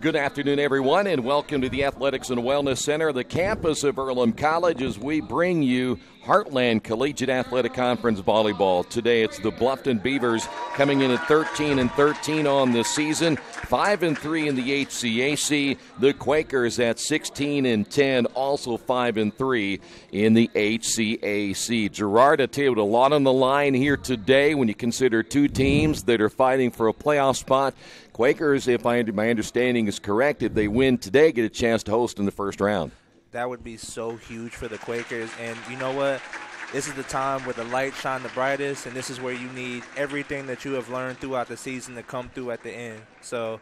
Good afternoon, everyone, and welcome to the Athletics and Wellness Center, the campus of Earlham College, as we bring you Heartland Collegiate Athletic Conference Volleyball. Today it's the Bluffton Beavers coming in at 13-13 on the season, 5-3 in the HCAC. The Quakers at 16-10, also 5-3 in the HCAC. Gerard, I tell you, with a lot on the line here today when you consider two teams that are fighting for a playoff spot. Quakers, if my understanding is correct, if they win today, get a chance to host in the first round. That would be so huge for the Quakers. And you know what? This is the time where the light shine the brightest, and this is where you need everything that you have learned throughout the season to come through at the end. So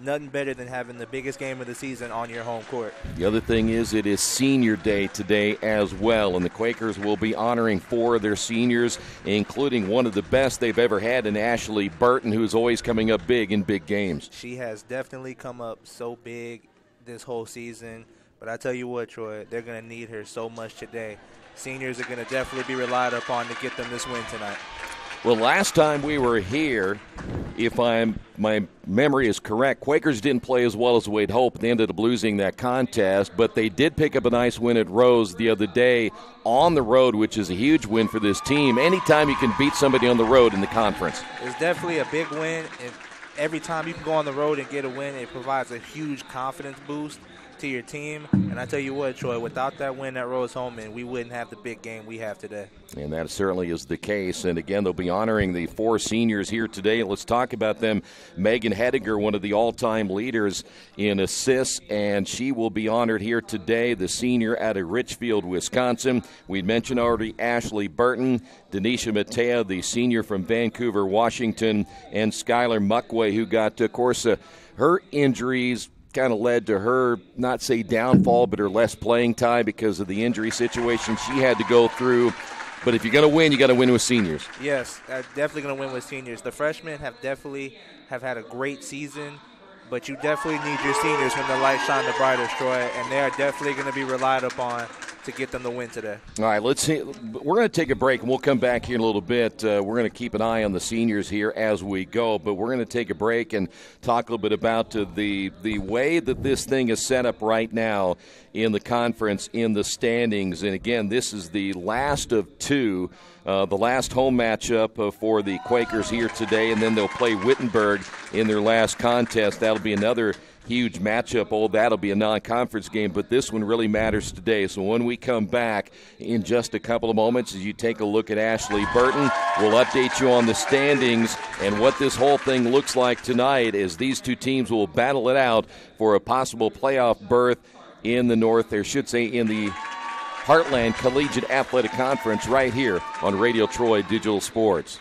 nothing better than having the biggest game of the season on your home court. The other thing is it is senior day today as well, and the Quakers will be honoring four of their seniors, including one of the best they've ever had in Ashley Burton, who is always coming up big in big games. She has definitely come up so big this whole season, but I tell you what, Troy, they're going to need her so much today. Seniors are going to definitely be relied upon to get them this win tonight. Well, last time we were here, if my memory is correct, Quakers didn't play as well as we'd hoped. They ended up losing that contest, but they did pick up a nice win at Rose the other day on the road, which is a huge win for this team. Anytime you can beat somebody on the road in the conference. It's definitely a big win. And every time you can go on the road and get a win, it provides a huge confidence boost to your team. And I tell you what, Troy, without that win at Rose Holman, we wouldn't have the big game we have today. And that certainly is the case. And again, they'll be honoring the four seniors here today. Let's talk about them. Megan Hediger, one of the all-time leaders in assists, and she will be honored here today, the senior out of Richfield, Wisconsin. We mentioned already Ashley Burton, Denisha Matea, the senior from Vancouver, Washington, and Skylar Muckway, who got, of course, her injuries kind of led to her, not say downfall, but her less playing time because of the injury situation she had to go through. But if you're going to win, you got to win with seniors. Yes, definitely going to win with seniors. The freshmen have definitely had a great season, but you definitely need your seniors when the light shine the brightest, Troy, and they are definitely going to be relied upon to get them the win today. All right, let's see. We're going to take a break, and we'll come back here in a little bit. We're going to keep an eye on the seniors here as we go, but we're going to take a break and talk a little bit about the way that this thing is set up right now in the conference, in the standings. And, again, this is the last of two, the last home matchup for the Quakers here today, and then they'll play Wittenberg in their last contest. That'll be another huge matchup. Oh, that'll be a non-conference game, but this one really matters today. So when we come back in just a couple of moments, as you take a look at Ashley Burton, we'll update you on the standings and what this whole thing looks like tonight as these two teams will battle it out for a possible playoff berth in the North, or should say in the Heartland Collegiate Athletic Conference right here on Radio Troy Digital Sports.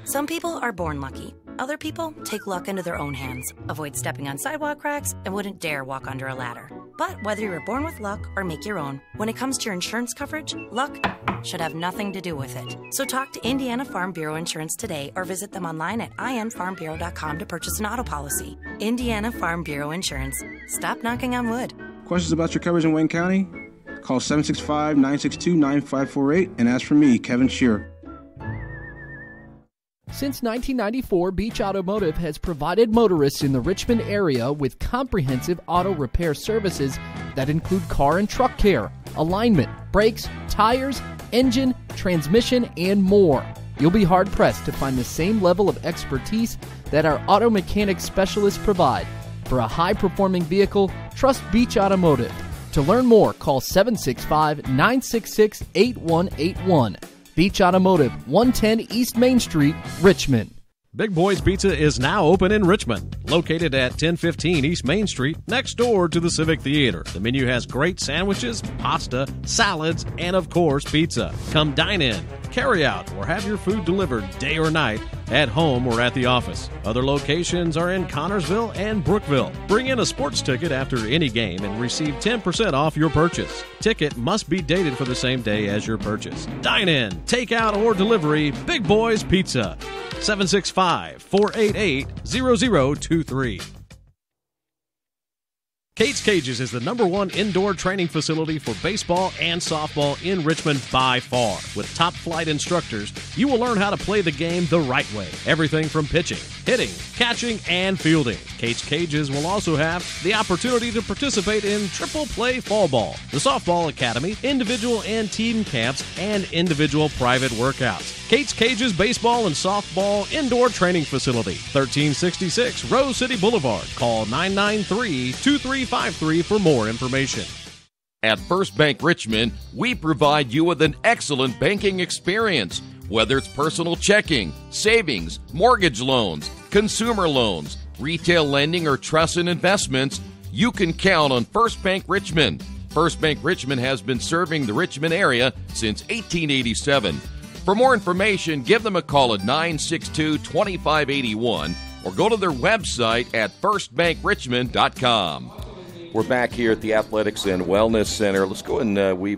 Some people are born lucky. Other people take luck into their own hands, avoid stepping on sidewalk cracks, and wouldn't dare walk under a ladder. But whether you're born with luck or make your own, when it comes to your insurance coverage, luck should have nothing to do with it. So talk to Indiana Farm Bureau Insurance today or visit them online at infarmbureau.com to purchase an auto policy. Indiana Farm Bureau Insurance. Stop knocking on wood. Questions about your coverage in Wayne County? Call 765-962-9548 and ask for me, Kevin Shearer. Since 1994, Beach Automotive has provided motorists in the Richmond area with comprehensive auto repair services that include car and truck care, alignment, brakes, tires, engine, transmission, and more. You'll be hard-pressed to find the same level of expertise that our auto mechanic specialists provide. For a high-performing vehicle, trust Beach Automotive. To learn more, call 765-966-8181. Beach Automotive, 110 East Main Street, Richmond. Big Boys Pizza is now open in Richmond, located at 1015 East Main Street, next door to the Civic Theater. The menu has great sandwiches, pasta, salads, and of course, pizza. Come dine in, carry out, or have your food delivered day or night, at home or at the office. Other locations are in Connorsville and Brookville. Bring in a sports ticket after any game and receive 10% off your purchase. Ticket must be dated for the same day as your purchase. Dine in, take out, or delivery, Big Boys Pizza. 765-488-0023. Kate's Cages is the #1 indoor training facility for baseball and softball in Richmond by far. With top flight instructors, you will learn how to play the game the right way. Everything from pitching, hitting, catching, and fielding. Kate's Cages will also have the opportunity to participate in triple play fall ball, the softball academy, individual and team camps, and individual private workouts. Kate's Cages Baseball and Softball Indoor Training Facility, 1366 Rose City Boulevard. Call 993-2353 for more information. At First Bank Richmond, we provide you with an excellent banking experience. Whether it's personal checking, savings, mortgage loans, consumer loans, retail lending, or trust and investments, you can count on First Bank Richmond. First Bank Richmond has been serving the Richmond area since 1887. For more information, give them a call at 962-2581 or go to their website at firstbankrichmond.com. We're back here at the Athletics and Wellness Center. Let's go and we're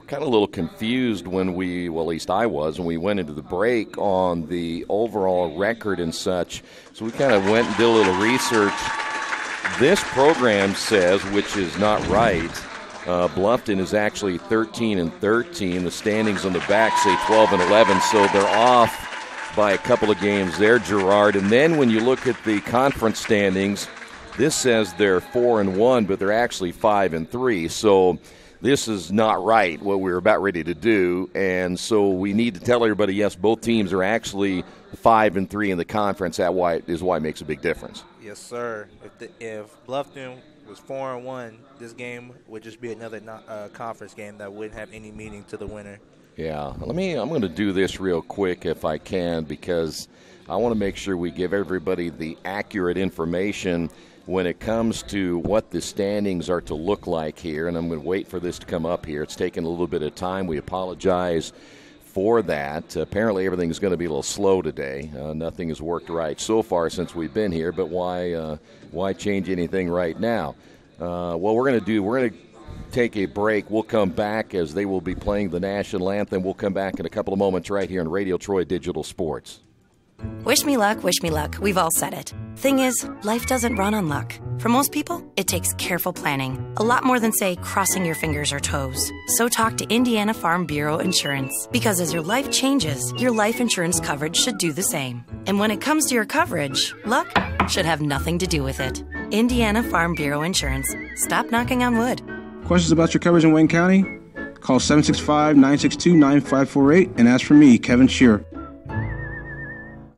kind of a little confused when at least I was, when we went into the break on the overall record and such. So we kind of went and did a little research. This program says, which is not right, Bluffton is actually 13-13. The standings on the back say 12-11, so they're off by a couple of games there, Gerard. And then when you look at the conference standings, this says they're 4-1, but they're actually 5-3. So this is not right, what we were about ready to do. And so we need to tell everybody, yes, both teams are actually 5-3 in the conference. That is why it makes a big difference. Yes, sir. If Bluffton was 4-1, this game would just be another conference game that wouldn't have any meaning to the winner. Yeah. I'm going to do this real quick if I can, because I want to make sure we give everybody the accurate information when it comes to what the standings are to look like here. And I'm going to wait for this to come up here. It's taken a little bit of time. We apologize for that. Apparently everything's going to be a little slow today. Nothing has worked right so far since we've been here, but why change anything right now? We're going to take a break. We'll come back as they will be playing the national anthem. We'll come back in a couple of moments right here on Radio Troy Digital Sports. Wish me luck, wish me luck. We've all said it. Thing is, life doesn't run on luck. For most people, it takes careful planning. A lot more than, say, crossing your fingers or toes. So talk to Indiana Farm Bureau Insurance. Because as your life changes, your life insurance coverage should do the same. And when it comes to your coverage, luck should have nothing to do with it. Indiana Farm Bureau Insurance. Stop knocking on wood. Questions about your coverage in Wayne County? Call 765-962-9548 and ask for me, Kevin Shearer.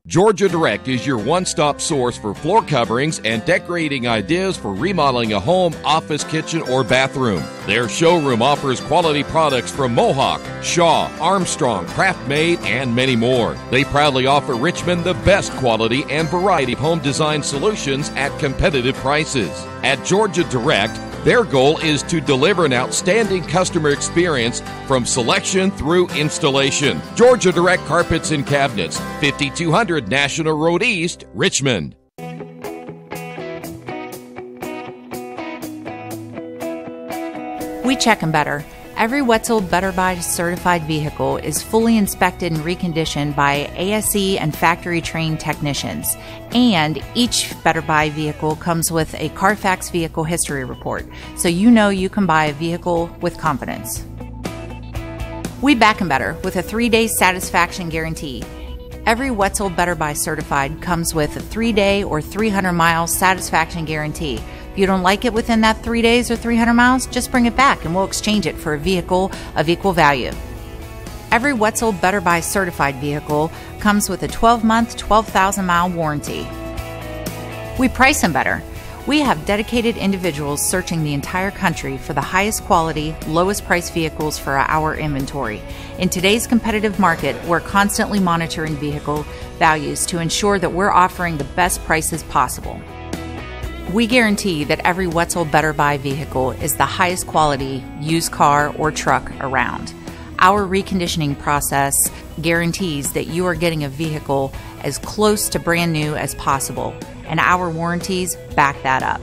Georgia Direct is your one-stop source for floor coverings and decorating ideas for remodeling a home, office, kitchen, or bathroom. Their showroom offers quality products from Mohawk, Shaw, Armstrong, Craft-Made, and many more. They proudly offer Richmond the best quality and variety of home design solutions at competitive prices. At Georgia Direct, their goal is to deliver an outstanding customer experience from selection through installation. Georgia Direct Carpets and Cabinets, 5200 National Road East, Richmond. We check them better. Every Wetzel Better Buy certified vehicle is fully inspected and reconditioned by ASE and factory-trained technicians. And each Better Buy vehicle comes with a Carfax vehicle history report, so you know you can buy a vehicle with confidence. We back 'em better with a 3-day satisfaction guarantee. Every Wetzel Better Buy certified comes with a 3-day or 300-mile satisfaction guarantee. If you don't like it within that 3 days or 300 miles, just bring it back and we'll exchange it for a vehicle of equal value. Every Wetzel Better Buy certified vehicle comes with a 12-month, 12,000-mile warranty. We price them better. We have dedicated individuals searching the entire country for the highest quality, lowest price vehicles for our inventory. In today's competitive market, we're constantly monitoring vehicle values to ensure that we're offering the best prices possible. We guarantee that every Wetzel Better Buy vehicle is the highest quality used car or truck around. Our reconditioning process guarantees that you are getting a vehicle as close to brand new as possible, and our warranties back that up.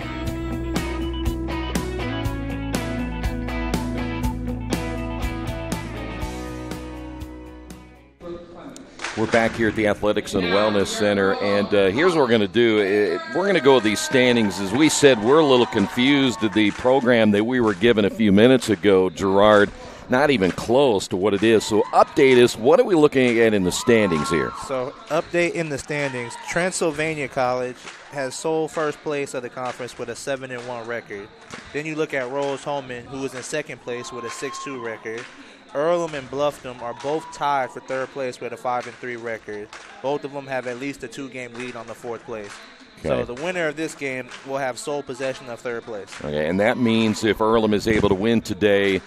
We're back here at the Athletics and Wellness Center, and here's what we're going to do. We're going to go with these standings. As we said, we're a little confused at the program that we were given a few minutes ago, Gerard. not even close to what it is. So update us. What are we looking at in the standings here? So update in the standings. Transylvania College has sole first place of the conference with a 7-1 record. Then you look at Rose-Hulman, who is in second place with a 6-2 record. Earlham and Bluffton are both tied for third place with a 5-3 record. Both of them have at least a 2-game lead on the fourth place. Okay. So the winner of this game will have sole possession of third place. Okay, and that means if Earlham is able to win today,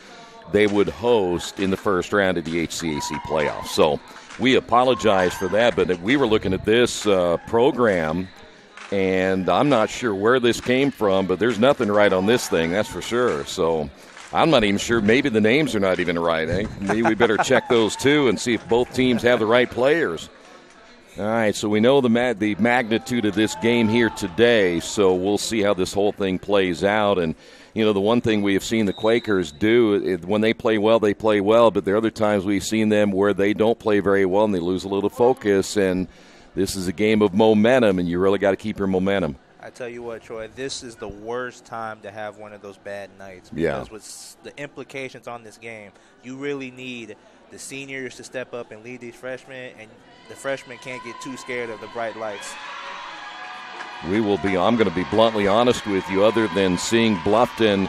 they would host in the first round of the HCAC playoffs. So we apologize for that, but we were looking at this program, and I'm not sure where this came from, but there's nothing right on this thing, that's for sure. So I'm not even sure. Maybe the names are not even right. Eh? Maybe we better check those too and see if both teams have the right players. All right, so we know the magnitude of this game here today, so we'll see how this whole thing plays out. And, you know, the one thing we have seen the Quakers do, when they play well, but there are other times we've seen them where they don't play very well and they lose a little focus, and this is a game of momentum, and you really got to keep your momentum. I tell you what, Troy, this is the worst time to have one of those bad nights because with the implications on this game, you really need the seniors to step up and lead these freshmen, and the freshmen can't get too scared of the bright lights. I'm going to be bluntly honest with you, other than seeing Bluffton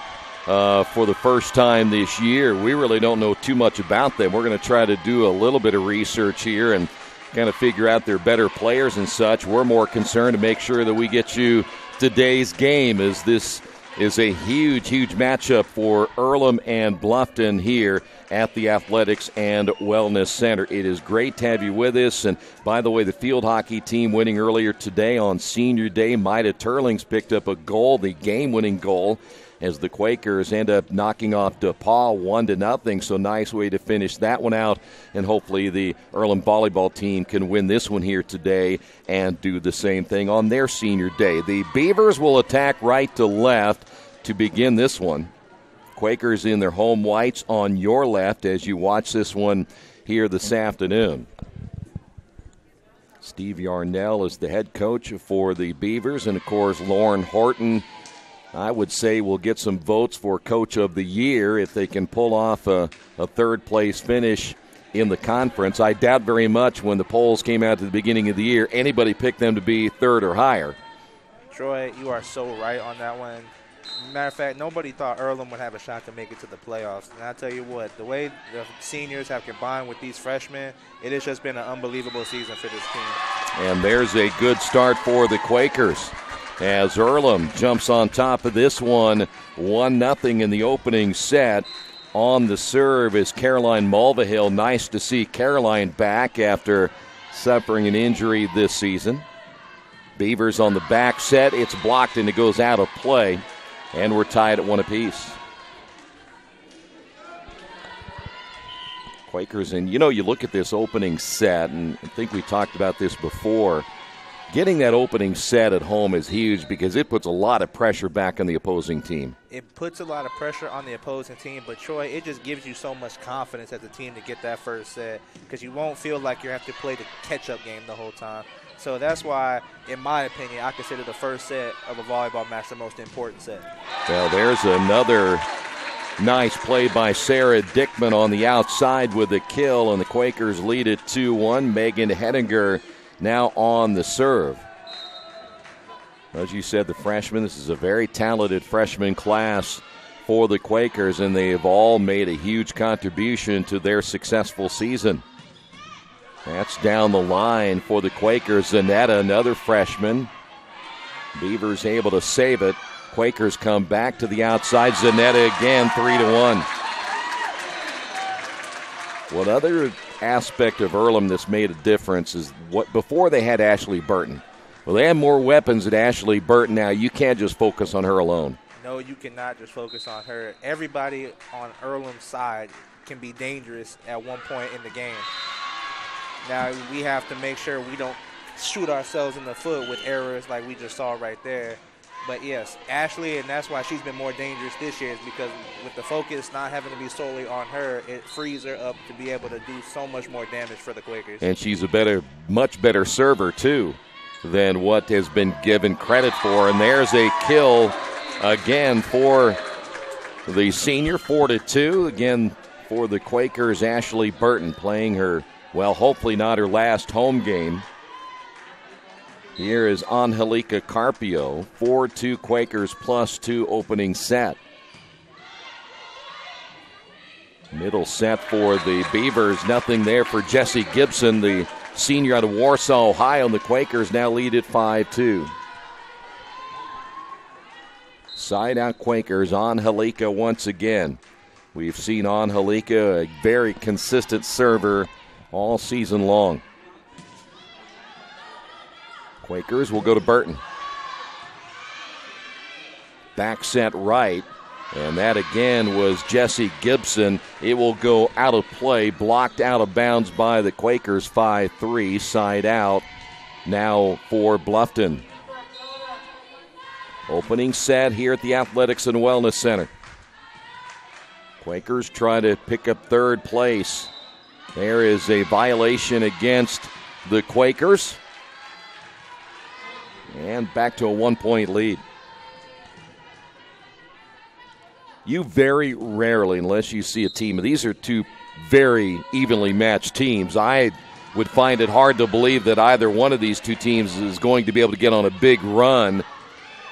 for the first time this year, we really don't know too much about them. We're going to try to do a little bit of research here and kind of figure out their better players and such. We're more concerned to make sure that we get you today's game, as this is a huge, huge matchup for Earlham and Bluffton here at the Athletics and Wellness Center. It is great to have you with us. And by the way, the field hockey team winning earlier today on Senior Day. Maida Turlings picked up a goal, the game-winning goal, as the Quakers end up knocking off DePaul 1-0. So nice way to finish that one out. And hopefully the Earlham volleyball team can win this one here today and do the same thing on their Senior Day. The Beavers will attack right to left to begin this one. Quakers in their home whites on your left as you watch this one here this afternoon. Steve Yarnell is the head coach for the Beavers, and of course Lauren Horton, I would say, will get some votes for Coach of the Year if they can pull off a third-place finish in the conference. I doubt very much when the polls came out at the beginning of the year anybody picked them to be third or higher. Troy, you are so right on that one. Matter of fact, nobody thought Earlham would have a shot to make it to the playoffs. And I tell you what, the way the seniors have combined with these freshmen, it has just been an unbelievable season for this team. And there's a good start for the Quakers as Earlham jumps on top of this one, 1-0 in the opening set. On the serve is Caroline Mulvihill. Nice to see Caroline back after suffering an injury this season. Beavers on the back set. It's blocked and it goes out of play. And we're tied at 1 apiece. Quakers, and you know, you look at this opening set, and I think we talked about this before. Getting that opening set at home is huge because it puts a lot of pressure back on the opposing team. It puts a lot of pressure on the opposing team, but Troy, it just gives you so much confidence as a team to get that first set because you won't feel like you have to play the catch-up game the whole time. So that's why, in my opinion, I consider the first set of a volleyball match the most important set. Well, there's another nice play by Sarah Dickman on the outside with the kill, and the Quakers lead it 2-1. Megan Hedinger now on the serve. As you said, the freshmen, this is a very talented freshman class for the Quakers, and they have all made a huge contribution to their successful season. That's down the line for the Quakers. Zanetta, another freshman. Beavers able to save it. Quakers come back to the outside. Zanetta again, 3-1. What other aspect of Earlham that's made a difference is what before they had Ashley Burton. Well, they have more weapons than Ashley Burton now. You can't just focus on her alone. No, you cannot just focus on her. Everybody on Earlham's side can be dangerous at one point in the game. Now, we have to make sure we don't shoot ourselves in the foot with errors like we just saw right there. But, yes, Ashley, and that's why she's been more dangerous this year, is because with the focus not having to be solely on her, it frees her up to be able to do so much more damage for the Quakers. And she's a much better server, too, than what has been given credit for. And there's a kill again for the senior, 4-2. Again, for the Quakers, Ashley Burton, playing her, well, hopefully not her last home game. Here is Angelica Carpio, 4-2 Quakers +2 opening set. Middle set for the Beavers, nothing there for Jessie Gibson, the senior out of Warsaw, Ohio, and the Quakers now lead at 5-2. Side out Quakers, Angelica once again. We've seen Angelica, a very consistent server all season long. Quakers will go to Burton. Back set right, and that again was Jessie Gibson. It will go out of play, blocked out of bounds by the Quakers, 5-3, side out now for Bluffton. Opening set here at the Athletics and Wellness Center. Quakers try to pick up third place. There is a violation against the Quakers. And back to a 1-point lead. You very rarely, unless you see a team, these are two very evenly matched teams. I would find it hard to believe that either one of these two teams is going to be able to get on a big run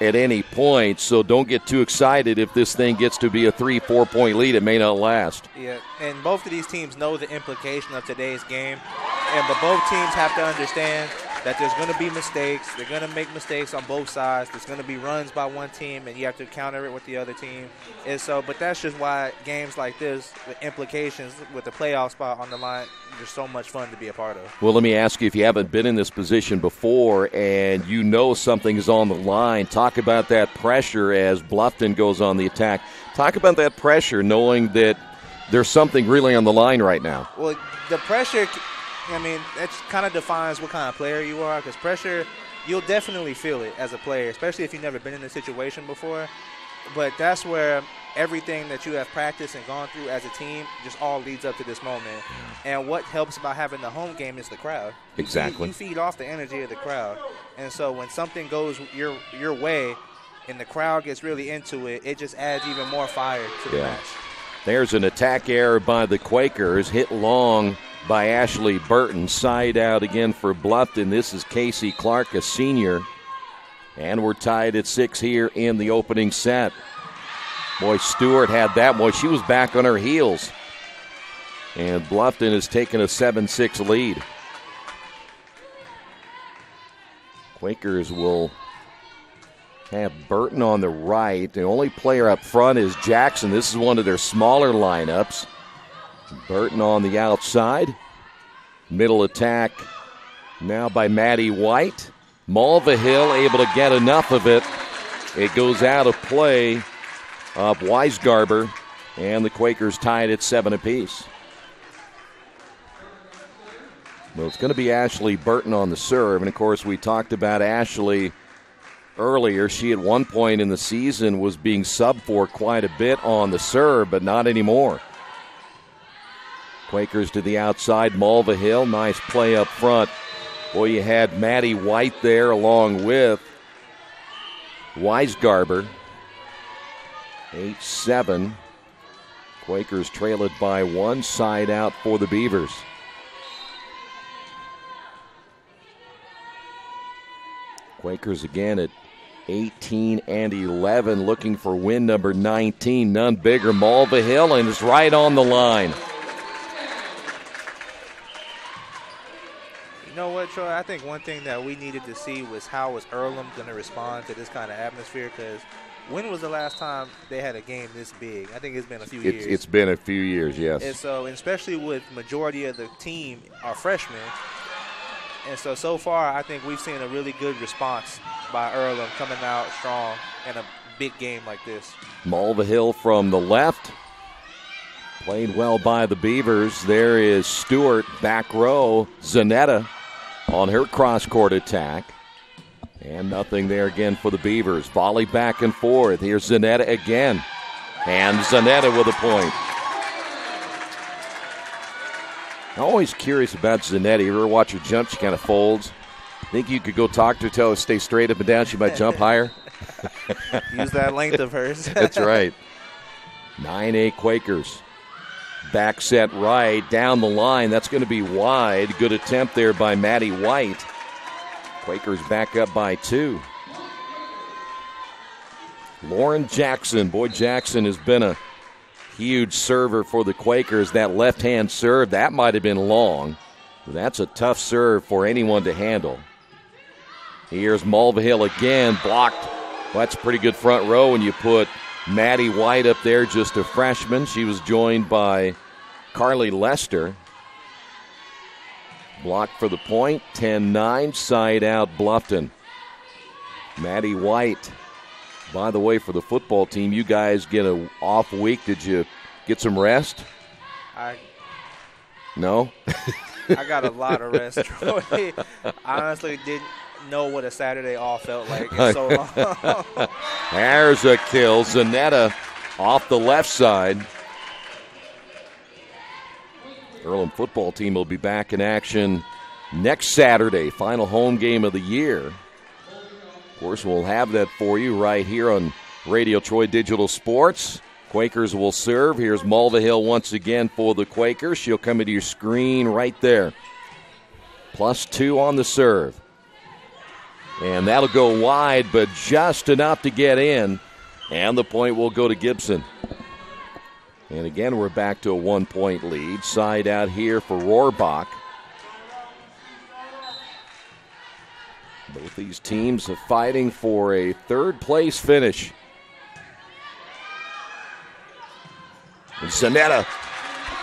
at any point, so don't get too excited if this thing gets to be a 3-4 point lead. It may not last. Yeah, and both of these teams know the implication of today's game, but both teams have to understand that there's going to be mistakes. They're going to make mistakes on both sides. There's going to be runs by one team, and you have to counter it with the other team. And so, but that's just why games like this, with implications, with the playoff spot on the line, they're so much fun to be a part of. Well, let me ask you, if you haven't been in this position before and you know something is on the line, talk about that pressure as Bluffton goes on the attack. Talk about that pressure, knowing that there's something really on the line right now. Well, the pressure, I mean, that kind of defines what kind of player you are, because pressure, you'll definitely feel it as a player, especially if you've never been in a situation before. But that's where everything that you have practiced and gone through as a team just all leads up to this moment. And what helps about having the home game is the crowd. Exactly. You feed off the energy of the crowd. And so when something goes your way and the crowd gets really into it, it just adds even more fire to the match. There's an attack error by the Quakers, hit long by Ashley Burton. Side out again for Bluffton. This is Casey Clark, a senior. And we're tied at 6 here in the opening set. Boy, Stewart had that. Boy, she was back on her heels. And Bluffton has taken a 7-6 lead. Quakers will have Burton on the right. The only player up front is Jackson. This is one of their smaller lineups. Burton on the outside. Middle attack now by Maddie White. Mulvihill able to get enough of it. It goes out of play of Weisgarber, and the Quakers tied at 7 apiece. Well, it's going to be Ashley Burton on the serve, and of course we talked about Ashley earlier. She at one point in the season was being subbed for quite a bit on the serve, but not anymore. Quakers to the outside, Mulvihill, nice play up front. Boy, you had Maddie White there along with Weisgarber. 8-7. Quakers trail it by 1. Side out for the Beavers. Quakers again at 18-11, looking for win number 19. None bigger. Mulvihill, and it's right on the line. You know what, Troy? I think one thing that we needed to see was how was Earlham going to respond to this kind of atmosphere, because when was the last time they had a game this big? I think it's been a few years. It's been a few years, yes. And so, especially with majority of the team are freshmen. And so far, I think we've seen a really good response by Earlham coming out strong in a big game like this. Mulvihill from the left. Played well by the Beavers. There is Stewart, back row. Zanetta on her cross-court attack. And nothing there again for the Beavers. Volley back and forth. Here's Zanetta again. And Zanetta with a point. I'm always curious about Zanetta. You ever watch her jump? She kind of folds. Think you could go talk to her, tell her to stay straight up and down? She might jump higher. Use that length of hers. That's right. 9-8 Quakers. Back set right, down the line. That's going to be wide. Good attempt there by Maddie White. Quakers back up by 2. Lauren Jackson. Boy, Jackson has been a huge server for the Quakers. That left-hand serve, that might have been long. That's a tough serve for anyone to handle. Here's Mulvihill again, blocked. Well, that's a pretty good front row when you put Maddie White up there, just a freshman. She was joined by Carly Lester. Blocked for the point, 10-9, side out Bluffton. Maddie White. By the way, for the football team, you guys get an off week. Did you get some rest? No? I got a lot of rest, Troy. I honestly didn't know what a Saturday off felt like in so long. There's a kill. Zanetta off the left side. Earlham football team will be back in action next Saturday, final home game of the year. Of course, we'll have that for you right here on Radio Troy Digital Sports. Quakers will serve. Here's Mulvihill once again for the Quakers. She'll come into your screen right there. +2 on the serve. And that'll go wide, but just enough to get in. And the point will go to Gibson. And again, we're back to a 1-point lead. Side out here for Rohrbach. Both these teams are fighting for a third-place finish. And Zanetta.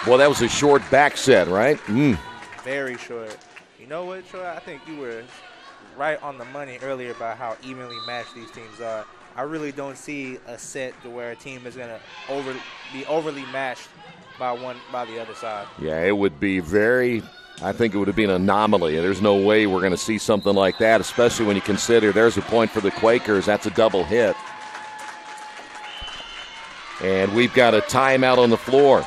Boy, that was a short back set, right? Very short. You know what, Troy? I think you were right on the money earlier about how evenly matched these teams are. I really don't see a set to where a team is going to be overly matched by the other side. Yeah, it would be I think it would have been an anomaly. There's no way we're going to see something like that, especially when you consider there's a point for the Quakers. That's a double hit. And we've got a timeout on the floor.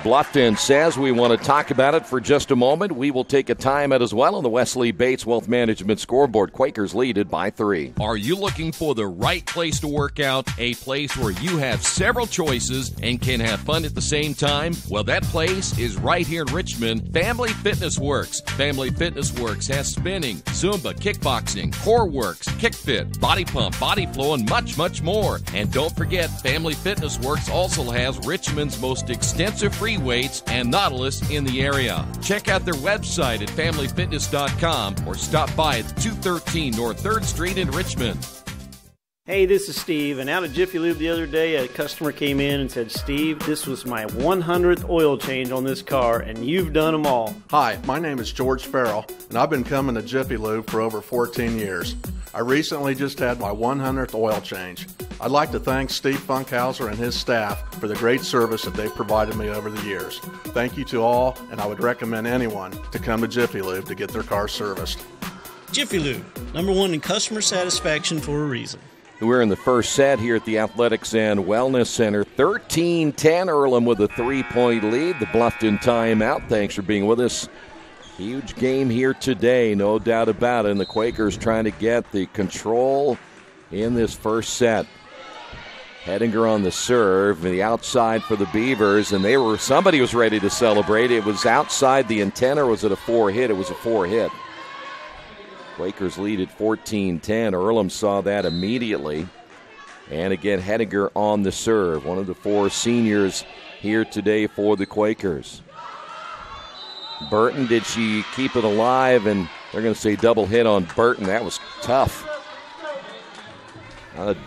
Bluffton says we want to talk about it for just a moment. We will take a timeout as well on the Wesley Bates Wealth Management scoreboard. Quakers lead it by 3. Are you looking for the right place to work out, a place where you have several choices and can have fun at the same time? Well, that place is right here in Richmond, Family Fitness Works. Family Fitness Works has spinning, Zumba, kickboxing, core works, kick fit, body pump, body flow, and much, much more. And don't forget, Family Fitness Works also has Richmond's most extensive free weights and Nautilus in the area. Check out their website at familyfitness.com or stop by at 213 North 3rd Street in Richmond. Hey, this is Steve, and out at Jiffy Lube the other day, a customer came in and said, Steve, this was my 100th oil change on this car, and you've done them all. Hi, my name is George Farrell, and I've been coming to Jiffy Lube for over 14 years. I recently just had my 100th oil change. I'd like to thank Steve Funkhauser and his staff for the great service that they've provided me over the years. Thank you to all, and I would recommend anyone to come to Jiffy Lube to get their car serviced. Jiffy Lube, #1 in customer satisfaction for a reason. We're in the first set here at the Athletics and Wellness Center. 13-10, Earlham with a 3-point lead. The Bluffton timeout. Thanks for being with us. Huge game here today, no doubt about it. And the Quakers trying to get the control in this first set. Hedinger on the serve, the outside for the Beavers, and somebody was ready to celebrate. It was outside the antenna, or was it a 4-hit? It was a 4-hit. Quakers lead at 14-10. Earlham saw that immediately. And again, Hedinger on the serve. One of the 4 seniors here today for the Quakers. Burton, did she keep it alive? And they're going to say double hit on Burton. That was tough.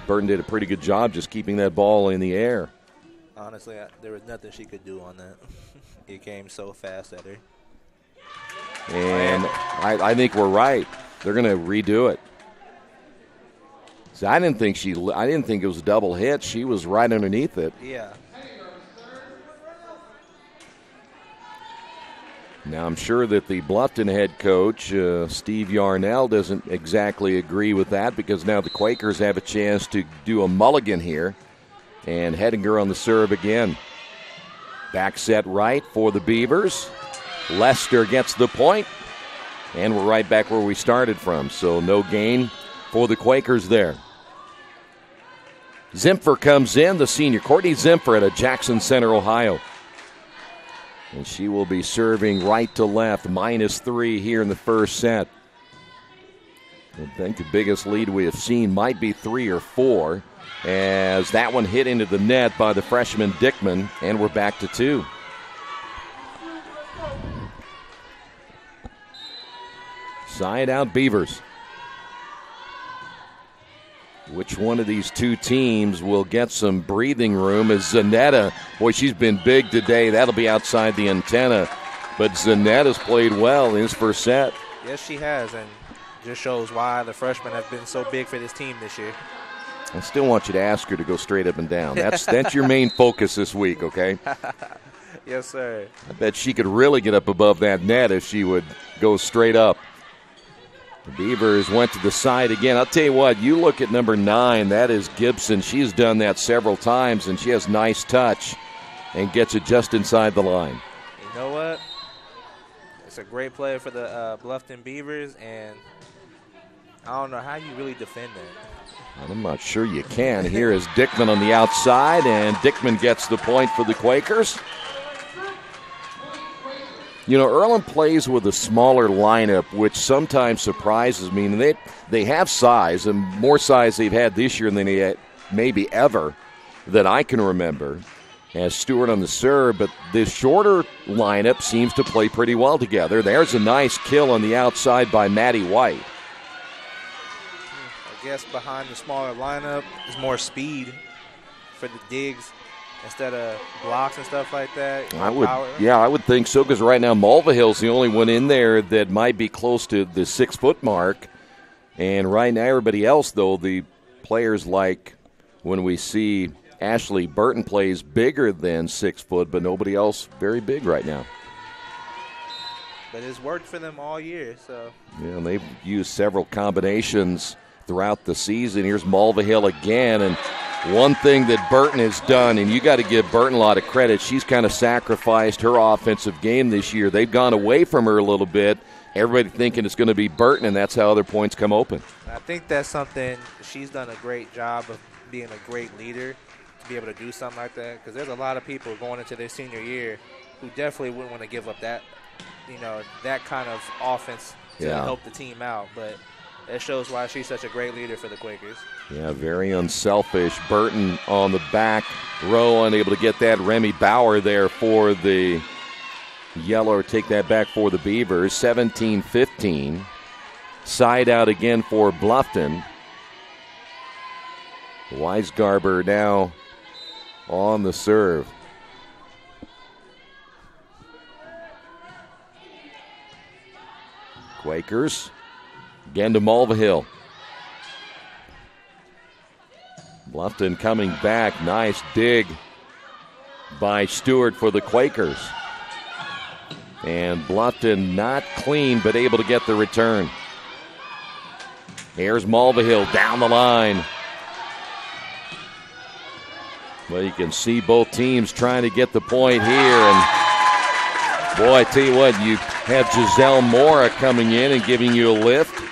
Burton did a pretty good job just keeping that ball in the air. Honestly, there was nothing she could do on that. It came so fast at her. And I think we're right. They're going to redo it. So I didn't think it was a double hit. She was right underneath it. Yeah. Now I'm sure that the Bluffton head coach, Steve Yarnell, doesn't exactly agree with that, because now the Quakers have a chance to do a mulligan here. And Hedinger on the serve again. Back set right for the Beavers. Lester gets the point. And we're right back where we started from. So no gain for the Quakers there. Zimpher comes in, the senior. Courtney Zimpher out of Jackson Center, Ohio. And she will be serving right to left, -3 here in the first set. I think the biggest lead we have seen might be 3 or 4, as that one hit into the net by the freshman Dickman, and we're back to 2. Side out Beavers. Which one of these two teams will get some breathing room? As Zanetta, boy, she's been big today. That'll be outside the antenna. But Zanetta's played well in his first set. Yes, she has, and just shows why the freshmen have been so big for this team this year. I still want you to ask her to go straight up and down. That's your main focus this week, okay? Yes, sir. I bet she could really get up above that net if she would go straight up. The Beavers went to the side again. I'll tell you what, you look at number 9, that is Gibson. She's done that several times, and she has nice touch and gets it just inside the line. You know what? It's a great play for the Bluffton Beavers, and I don't know how you really defend that. I'm not sure you can. Here is Dickman on the outside, and Dickman gets the point for the Quakers. You know, Earlham plays with a smaller lineup, which sometimes surprises me. And they have size, and more size they've had this year than they had maybe ever that I can remember, as Stewart on the serve. But this shorter lineup seems to play pretty well together. There's a nice kill on the outside by Maddie White. I guess behind the smaller lineup is more speed for the digs instead of blocks and stuff like that. I would think so, because right now Mulvihill's the only one in there that might be close to the 6-foot mark. And right now everybody else, though, the players like when we see Ashley Burton plays bigger than 6 foot, but nobody else very big right now. But it's worked for them all year. So yeah, and they've used several combinations throughout the season. Here's Mulvihill again, and one thing that Burton has done, and you got to give Burton a lot of credit, she's kind of sacrificed her offensive game this year. They've gone away from her a little bit. Everybody thinking it's going to be Burton, and that's how other points come open. I think that's something she's done a great job of, being a great leader to be able to do something like that, because there's a lot of people going into their senior year who definitely wouldn't want to give up that, that kind of offense to help the team out. But that shows why she's such a great leader for the Quakers. Yeah, very unselfish. Burton on the back row, unable to get that. Remy Bauer there for the Yellow, take that back for the Beavers. 17-15. Side out again for Bluffton. Weisgarber now on the serve. Quakers again to Mulvihill. Bluffton coming back. Nice dig by Stewart for the Quakers. And Bluffton not clean, but able to get the return. Here's Mulvihill down the line. Well, you can see both teams trying to get the point here. And, boy, I tell you what, you have Giselle Mora coming in and giving you a lift.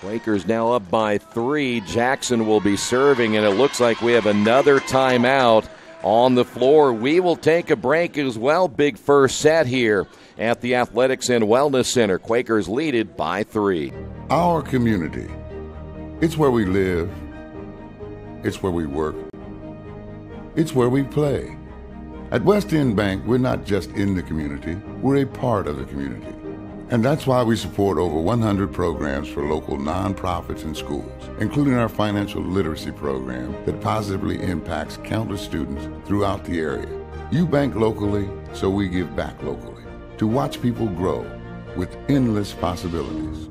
Quakers now up by 3. Jackson will be serving, and it looks like we have another timeout on the floor. We will take a break as well. Big first set here at the Athletics and Wellness Center. Quakers lead it by 3. Our community. It's where we live. It's where we work. It's where we play. At West End Bank, we're not just in the community, we're a part of the community. And that's why we support over 100 programs for local nonprofits and schools, including our financial literacy program that positively impacts countless students throughout the area. You bank locally, so we give back locally to watch people grow with endless possibilities.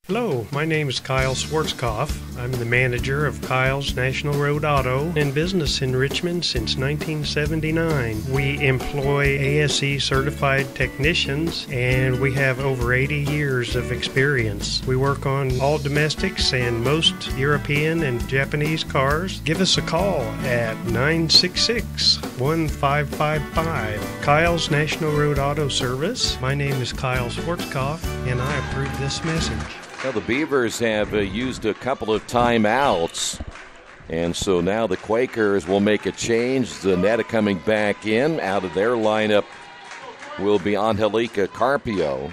Hello, my name is Kyle Schwarzkopf. I'm the manager of Kyle's National Road Auto, in business in Richmond since 1979. We employ ASE certified technicians, and we have over 80 years of experience. We work on all domestics and most European and Japanese cars. Give us a call at 966-1555. Kyle's National Road Auto Service. My name is Kyle Schwarzkopf, and I approve this message. Well, the Beavers have used a couple of timeouts, And so now the Quakers will make a change. Zanetta coming back in. Out of their lineup will be Angelica Carpio.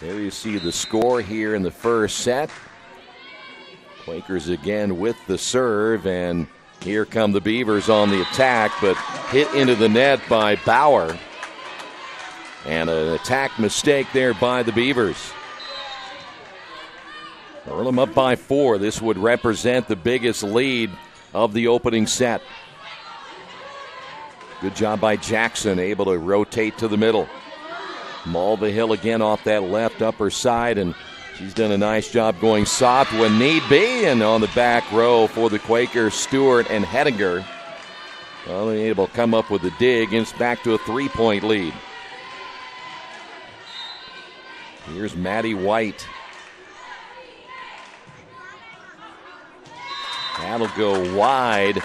There you see the score here in the first set. Quakers again with the serve, and here come the Beavers on the attack, but hit into the net by Bauer. And an attack mistake there by the Beavers. Earlham up by 4. This would represent the biggest lead of the opening set. Good job by Jackson, able to rotate to the middle. Mulvihill again off that left upper side, and she's done a nice job going soft when need be. And on the back row for the Quakers, Stewart and Hettinger. Well, able to come up with a dig, and it's back to a 3-point lead. Here's Maddie White. That'll go wide,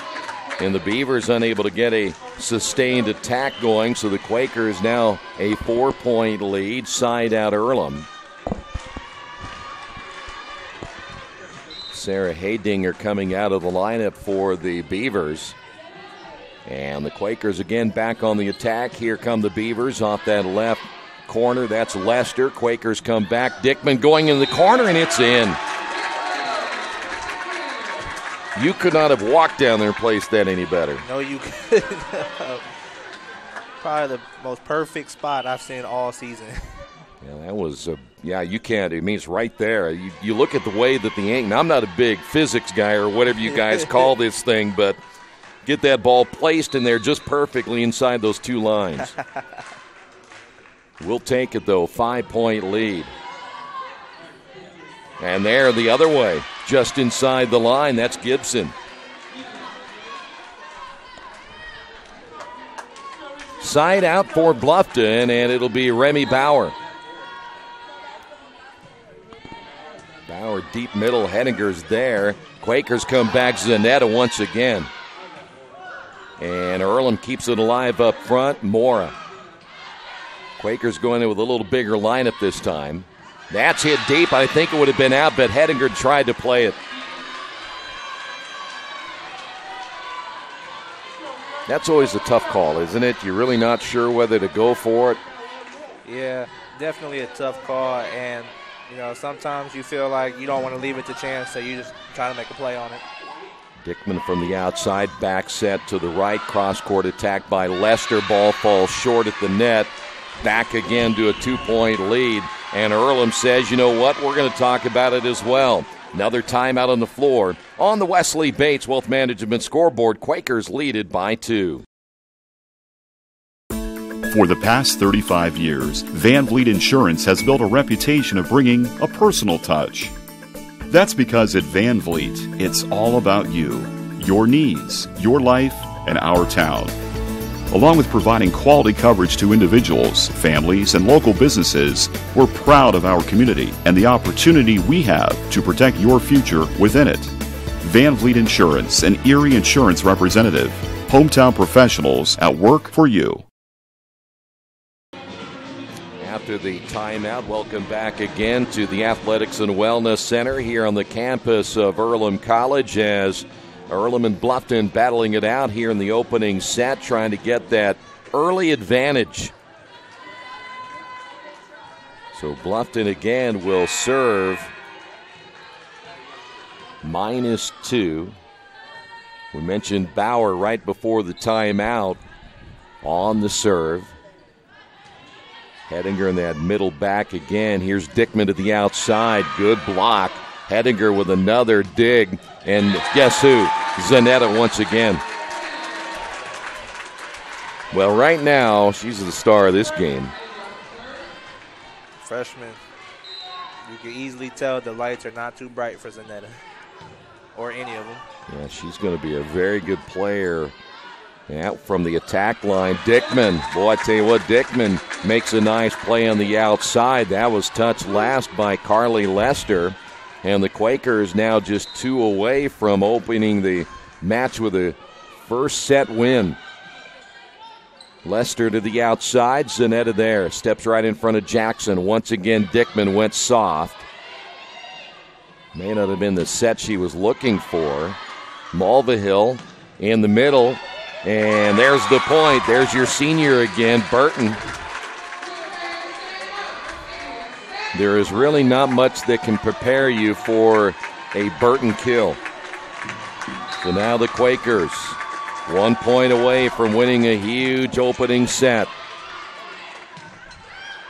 and the Beavers unable to get a sustained attack going, so the Quakers now a 4-point lead, side out Earlham. Sarah Haydinger coming out of the lineup for the Beavers. And the Quakers again back on the attack. Here come the Beavers off that left corner. That's Lester. Quakers come back. Dickman going in the corner, and it's in. You could not have walked down there and placed that any better. No, you couldn't. Probably the most perfect spot I've seen all season. Yeah, that was, you can't. I mean, it's right there. You look at the way that the angle, I'm not a big physics guy or whatever you guys call this thing, but get that ball placed in there just perfectly inside those two lines. We'll take it, though, 5-point lead. And there the other way, just inside the line, that's Gibson. Side out for Bluffton, and it'll be Remy Bauer. Bauer deep middle, Hettinger's there. Quakers come back, Zanetta once again. And Earlham keeps it alive up front, Mora. Quakers going in with a little bigger lineup this time. That's hit deep. I think it would have been out, but Hettinger tried to play it. That's always a tough call, isn't it? You're really not sure whether to go for it. Yeah, definitely a tough call. And, sometimes you feel like you don't want to leave it to chance, so you just try to make a play on it. Dickman from the outside, back set to the right. Cross-court attack by Lester. Ball falls short at the net. Back again to a 2-point lead. And Earlham says, you know what, we're going to talk about it as well. Another timeout on the floor. On the Wesley Bates Wealth Management scoreboard, Quakers lead it by 2. For the past 35 years, Van Vliet Insurance has built a reputation of bringing a personal touch. That's because at Van Vliet, it's all about you, your needs, your life, and our town. Along with providing quality coverage to individuals, families, and local businesses, we're proud of our community and the opportunity we have to protect your future within it. Van Vliet Insurance, an Erie Insurance representative. Hometown professionals at work for you. After the timeout, welcome back again to the Athletics and Wellness Center here on the campus of Earlham College, as Earlham and Bluffton battling it out here in the opening set, trying to get that early advantage. So Bluffton again will serve -2. We mentioned Bauer right before the timeout on the serve. Hettinger in that middle back again. Here's Dickman to the outside. Good block. Hettinger with another dig. And guess who? Zanetta once again. Well, right now, she's the star of this game. Freshman. You can easily tell the lights are not too bright for Zanetta. Or any of them. Yeah, she's going to be a very good player. Out from the attack line, Dickman. Boy, I tell you what, Dickman makes a nice play on the outside. That was touched last by Carly Lester. And the Quakers now just 2 away from opening the match with a first set win. Lester to the outside, Zanetta there. Steps right in front of Jackson. Once again, Dickman went soft. May not have been the set she was looking for. Mulvihill in the middle, and there's the point. There's your senior again, Burton. There is really not much that can prepare you for a Burton kill. So now the Quakers 1 point away from winning a huge opening set.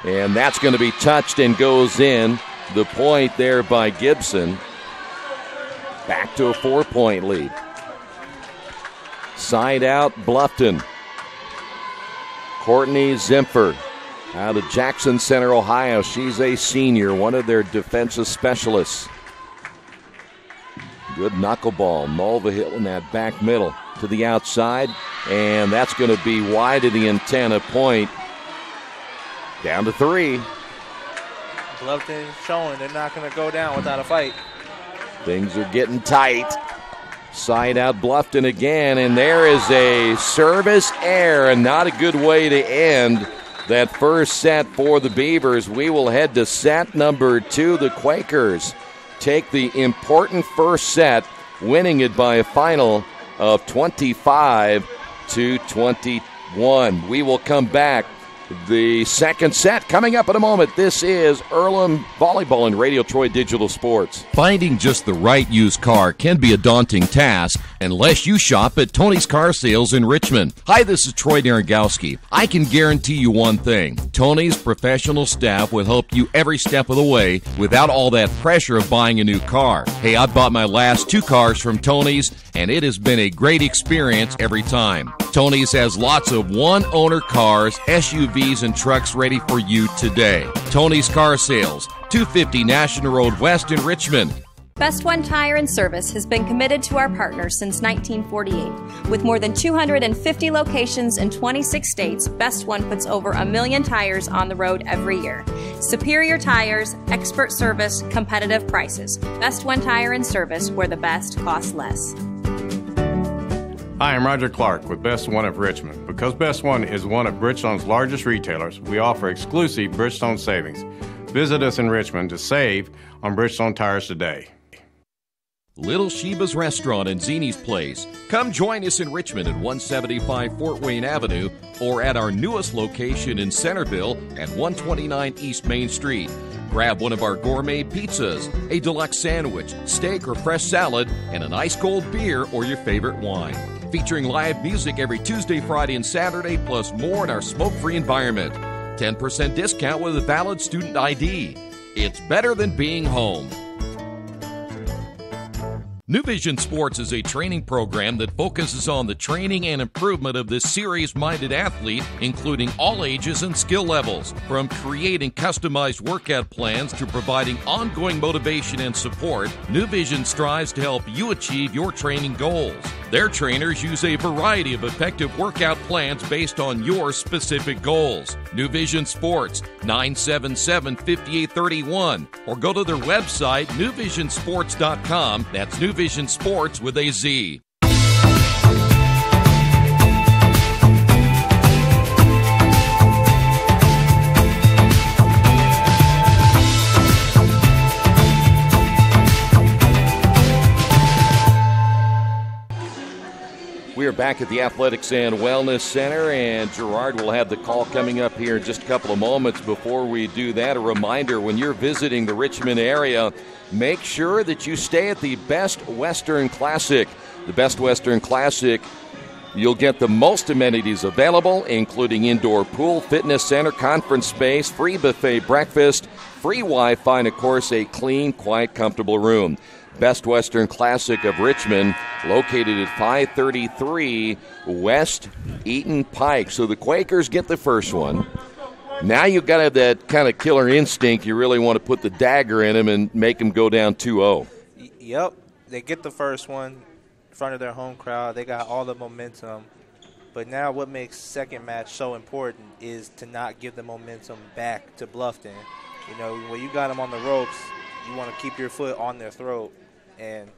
And that's going to be touched and goes in. The point there by Gibson. Back to a 4-point lead. Side out, Bluffton. Courtney Zimpher out of Jackson Center, Ohio. She's a senior, one of their defensive specialists. Good knuckleball. Mulvihill in that back middle to the outside. And that's going to be wide of the antenna. Point. Down to 3. Bluffton showing they're not going to go down without a fight. Things are getting tight. Side out Bluffton again, and there is a service error, and not a good way to end that first set for the Beavers. We will head to set number 2. The Quakers take the important first set, winning it by a final of 25-21. We will come back. The second set coming up in a moment. This is Earlham Volleyball and Radio Troy Digital Sports. Finding just the right used car can be a daunting task unless you shop at Tony's Car Sales in Richmond. Hi, this is Troy Naragowski. I can guarantee you one thing. Tony's professional staff will help you every step of the way without all that pressure of buying a new car. Hey, I bought my last 2 cars from Tony's, and it has been a great experience every time. Tony's has lots of one-owner cars, SUVs, and trucks ready for you today. Tony's Car Sales, 250 National Road West in Richmond. Best One Tire and Service has been committed to our partners since 1948. With more than 250 locations in 26 states, Best One puts over 1 million tires on the road every year. Superior tires, expert service, competitive prices. Best One Tire and Service, where the best costs less. Hi, I'm Roger Clark with Best One of Richmond. Because Best One is one of Bridgestone's largest retailers, we offer exclusive Bridgestone savings. Visit us in Richmond to save on Bridgestone tires today. Little Sheba's Restaurant and Zini's Place. Come join us in Richmond at 175 Fort Wayne Avenue or at our newest location in Centerville at 129 East Main Street. Grab one of our gourmet pizzas, a deluxe sandwich, steak or fresh salad, and an ice-cold beer or your favorite wine. Featuring live music every Tuesday, Friday, and Saturday, plus more in our smoke-free environment. 10% discount with a valid student ID. It's better than being home. New Vision Sports is a training program that focuses on the training and improvement of this serious-minded athlete, including all ages and skill levels. From creating customized workout plans to providing ongoing motivation and support, New Vision strives to help you achieve your training goals. Their trainers use a variety of effective workout plans based on your specific goals. New Vision Sports, 977-5831, or go to their website, newvisionsports.com. That's New Vision Sports with a Z. We are back at the Athletics and Wellness Center, and Gerard will have the call coming up here in just a couple of moments. Before we do that, a reminder, when you're visiting the Richmond area, make sure that you stay at the Best Western Classic. The Best Western Classic, you'll get the most amenities available, including indoor pool, fitness center, conference space, free buffet breakfast, free Wi-Fi, and, of course, a clean, quiet, comfortable room. Best Western Classic of Richmond, located at 533 West Eaton Pike. So the Quakers get the first one. Now you've got to have that kind of killer instinct. You really want to put the dagger in them and make them go down 2-0. Yep. They get the first one in front of their home crowd. They got all the momentum. But now what makes second match so important is to not give the momentum back to Bluffton. You know, when you got them on the ropes, you want to keep your foot on their throat and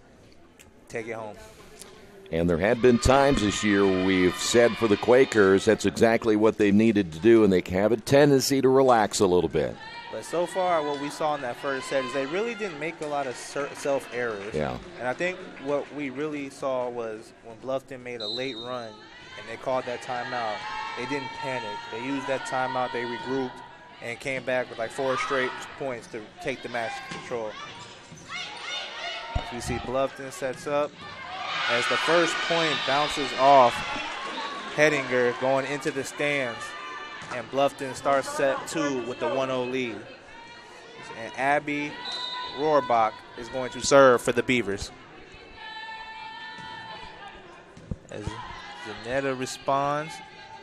take it home. And there have been times this year we've said for the Quakers that's exactly what they needed to do, and they have a tendency to relax a little bit. But so far, what we saw in that first set is they really didn't make a lot of self-errors. Yeah. And I think what we really saw was when Bluffton made a late run and they called that timeout, they didn't panic. They used that timeout, they regrouped, and came back with like 4 straight points to take the match control. You see Bluffton sets up as the first point bounces off Hettinger going into the stands. And Bluffton starts set 2 with the 1-0 lead. And Abby Rohrbach is going to serve for the Beavers. As Zanetta responds,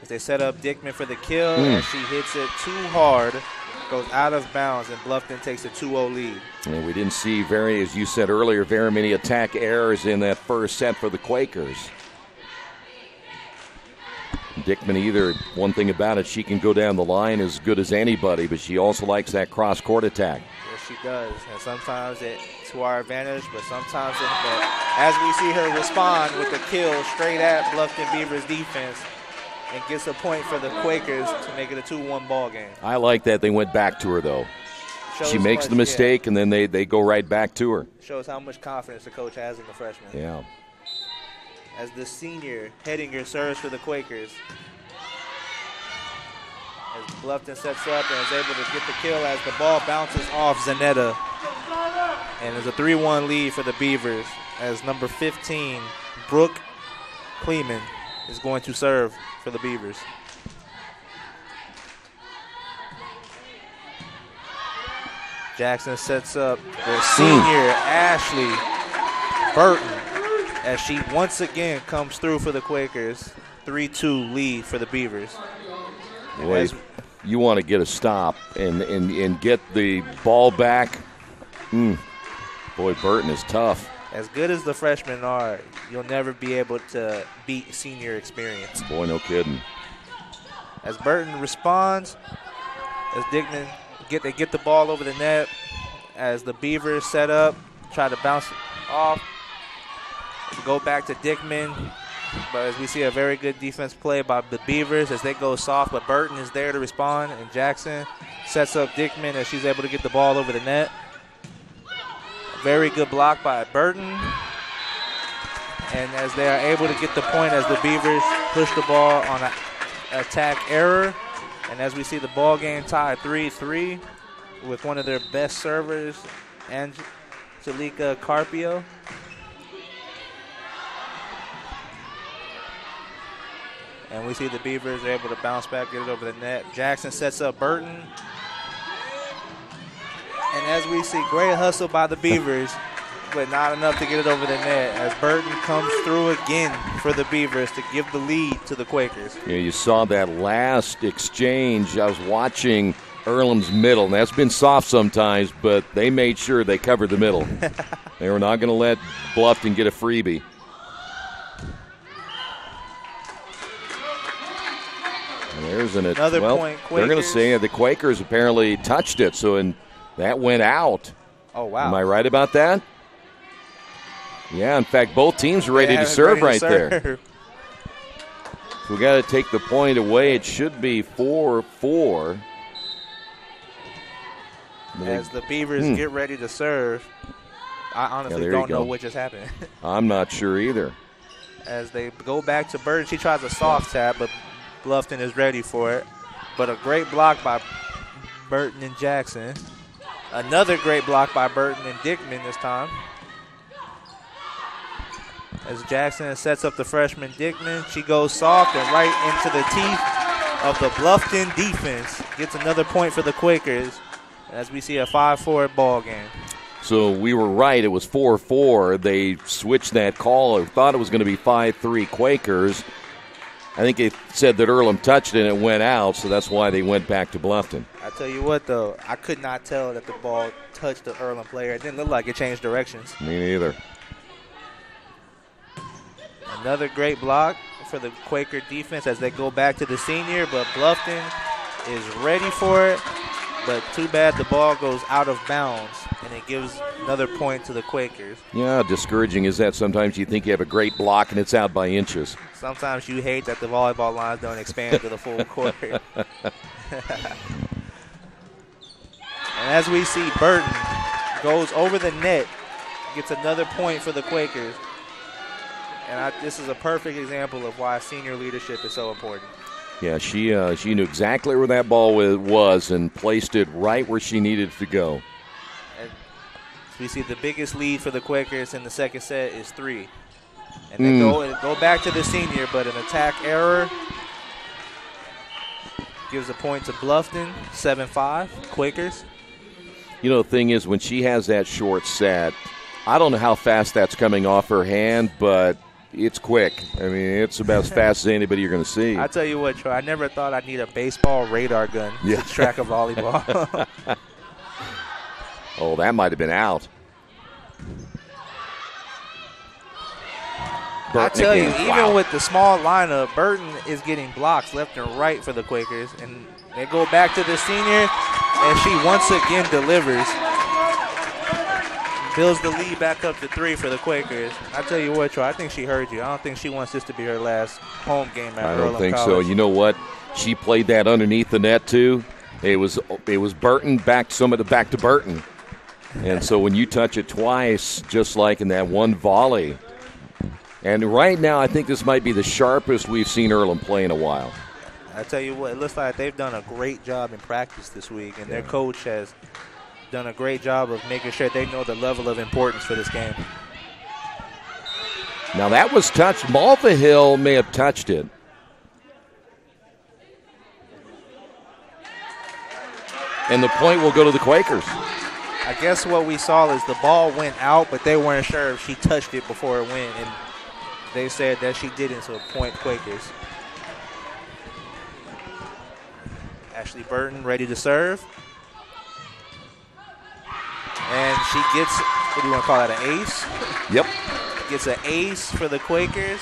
as they set up Dickman for the kill, and she hits it too hard, goes out of bounds, and Bluffton takes a 2-0 lead. And we didn't see as you said earlier, very many attack errors in that first set for the Quakers. Dickman, either one thing about it, she can go down the line as good as anybody, but she also likes that cross-court attack. Yes, she does. And sometimes it's to our advantage, but sometimes as we see her respond with the kill straight at Bluffton Beavers defense and gets a point for the Quakers to make it a 2-1 ball game. I like that they went back to her, though. She makes the mistake, and then they go right back to her. Shows how much confidence the coach has in the freshman. Yeah. As the senior Hettinger serves for the Quakers. As Bluffton sets up and is able to get the kill as the ball bounces off Zanetta. And there's a 3-1 lead for the Beavers as number 15, Brooke Kleeman, is going to serve for the Beavers. Jackson sets up the senior Ashley Burton as she once again comes through for the Quakers. 3-2 lead for the Beavers. Boy, you want to get a stop and get the ball back. Boy, Burton is tough. As good as the freshmen are, you'll never be able to beat senior experience. Boy, no kidding. As Burton responds, as Dickman they get the ball over the net, as the Beavers set up, try to bounce it off. Go back to Dickman, but as we see a very good defense play by the Beavers as they go soft, but Burton is there to respond, and Jackson sets up Dickman as she's able to get the ball over the net. Very good block by Burton, and as they are able to get the point as the Beavers push the ball on an attack error, and as we see the ball game tied 3-3 with one of their best servers, Angelica Carpio. And we see the Beavers are able to bounce back, get it over the net. Jackson sets up Burton. And as we see, great hustle by the Beavers, but not enough to get it over the net as Burton comes through again for the Beavers to give the lead to the Quakers. Yeah, you saw that last exchange. I was watching Earlham's middle, and that's been soft sometimes, but they made sure they covered the middle. They were not going to let Bluffton get a freebie. There's another point. Quakers. They're going to say the Quakers apparently touched it, that went out. Oh, wow. Am I right about that? Yeah, in fact, both teams are ready to serve there. So we got to take the point away. It should be 4-4. As the Beavers get ready to serve, I honestly don't know what just happened. I'm not sure either. As they go back to Burton, she tries a soft tap, but Bluffton is ready for it. But a great block by Burton and Jackson. Another great block by Burton and Dickman this time. As Jackson sets up the freshman Dickman, she goes soft and right into the teeth of the Bluffton defense. Gets another point for the Quakers as we see a 5-4 ball game. So we were right. It was 4-4. They switched that call. I thought it was going to be 5-3 Quakers. I think they said that Earlham touched it and it went out, so that's why they went back to Bluffton. I tell you what, though, I could not tell that the ball touched the Earlham player. It didn't look like it changed directions. Me neither. Another great block for the Quaker defense as they go back to the senior, but Bluffton is ready for it. But too bad the ball goes out of bounds, and it gives another point to the Quakers. Yeah, discouraging is that sometimes you think you have a great block and it's out by inches. Sometimes you hate that the volleyball lines don't expand to the full court. And as we see, Burton goes over the net, gets another point for the Quakers. And this is a perfect example of why senior leadership is so important. Yeah, she knew exactly where that ball was and placed it right where she needed it to go. And we see the biggest lead for the Quakers in the second set is 3. And they go back to the senior, but an attack error gives a point to Bluffton, 7-5, Quakers. You know, the thing is, when she has that short set, I don't know how fast that's coming off her hand, but it's quick. I mean, it's about as fast as anybody you're going to see. I tell you what, Troy, I never thought I'd need a baseball radar gun to track a volleyball. Oh, that might have been out. I tell you, even with the small lineup, Burton is getting blocks left and right for the Quakers. And they go back to the senior, and she once again delivers. Builds the lead back up to 3 for the Quakers. I tell you what, Troy, I think she heard you. I don't think she wants this to be her last home game at Earlham College. I don't think so. You know what? She played that underneath the net, too. It was Burton back to Burton. And so when you touch it twice, just like in that one volley, and right now I think this might be the sharpest we've seen Earlham play in a while. I tell you what, it looks like they've done a great job in practice this week, and their coach has done a great job of making sure they know the level of importance for this game. Now that was touched. Malva Hill may have touched it. And the point will go to the Quakers. I guess what we saw is the ball went out, but they weren't sure if she touched it before it went, and they said that she didn't, so point Quakers. Ashley Burton ready to serve. And she gets, what do you want to call that, an ace? Yep. Gets an ace for the Quakers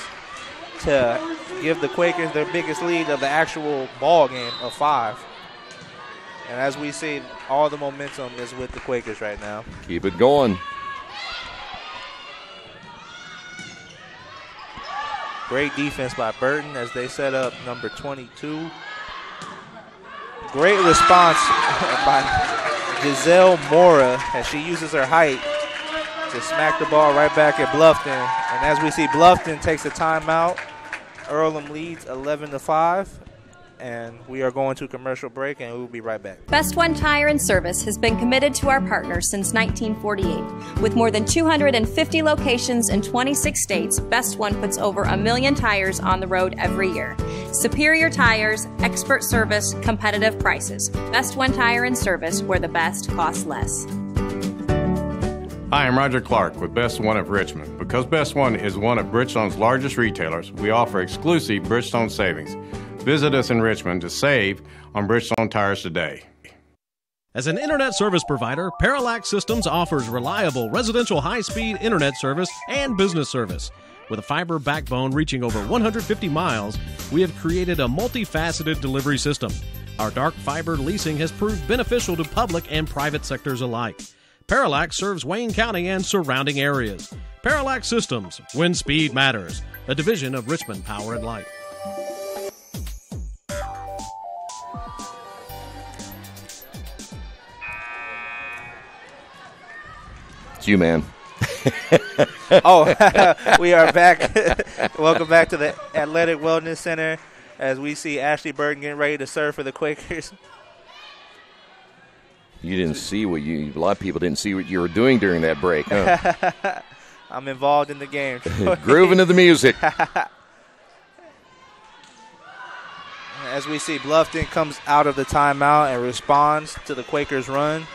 to give the Quakers their biggest lead of the actual ball game of 5. And as we see, all the momentum is with the Quakers right now. Keep it going. Great defense by Burton as they set up number 22. Great response by Giselle Mora as she uses her height to smack the ball right back at Bluffton. And as we see, Bluffton takes a timeout. Earlham leads 11-5. And we are going to a commercial break, and we'll be right back. Best One Tire and Service has been committed to our partners since 1948. With more than 250 locations in 26 states, Best One puts over 1 million tires on the road every year. Superior tires, expert service, competitive prices. Best One Tire and Service, where the best costs less. Hi, I'm Roger Clark with Best One of Richmond. Because Best One is one of Bridgestone's largest retailers, we offer exclusive Bridgestone savings. Visit us in Richmond to save on Bridgestone tires today. As an internet service provider, Parallax Systems offers reliable residential high-speed internet service and business service. With a fiber backbone reaching over 150 miles, we have created a multifaceted delivery system. Our dark fiber leasing has proved beneficial to public and private sectors alike. Parallax serves Wayne County and surrounding areas. Parallax Systems, when speed matters, a division of Richmond Power and Light. It's you, man. We are back. Welcome back to the Athletic Wellness Center as we see Ashley Burton getting ready to serve for the Quakers. You didn't see a lot of people didn't see what you were doing during that break, huh? I'm involved in the game. Grooving to the music. As we see, Bluffton comes out of the timeout and responds to the Quakers' run.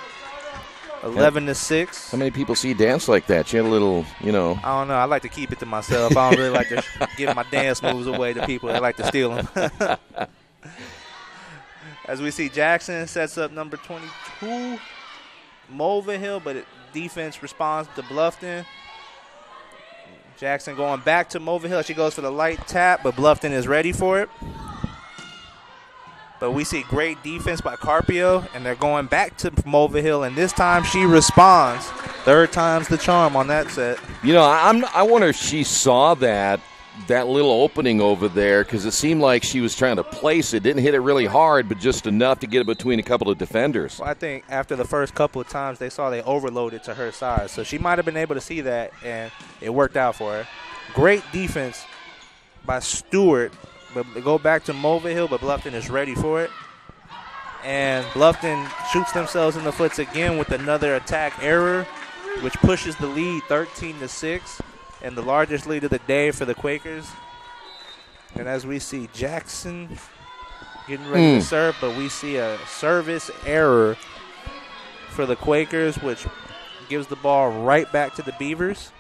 11-6. How many people see you dance like that? You had a little, I don't know. I like to keep it to myself. I don't really like to give my dance moves away to people. I like to steal them. As we see, Jackson sets up number 22, Mulva Hill, but defense responds to Bluffton. Jackson going back to Mulva Hill. She goes for the light tap, but Bluffton is ready for it. But we see great defense by Carpio, and they're going back to Mulva Hill, and this time she responds. Third time's the charm on that set. I wonder if she saw that that little opening over there because it seemed like she was trying to place it. Didn't hit it really hard, but just enough to get it between a couple of defenders. Well, I think after the first couple of times they saw they overloaded to her side. So she might have been able to see that, and it worked out for her. Great defense by Stewart. But they go back to Mulvihill, but Bluffton is ready for it. And Bluffton shoots themselves in the foot again with another attack error, which pushes the lead 13-6, and the largest lead of the day for the Quakers. And as we see Jackson getting ready to serve, but we see a service error for the Quakers, which gives the ball right back to the Beavers.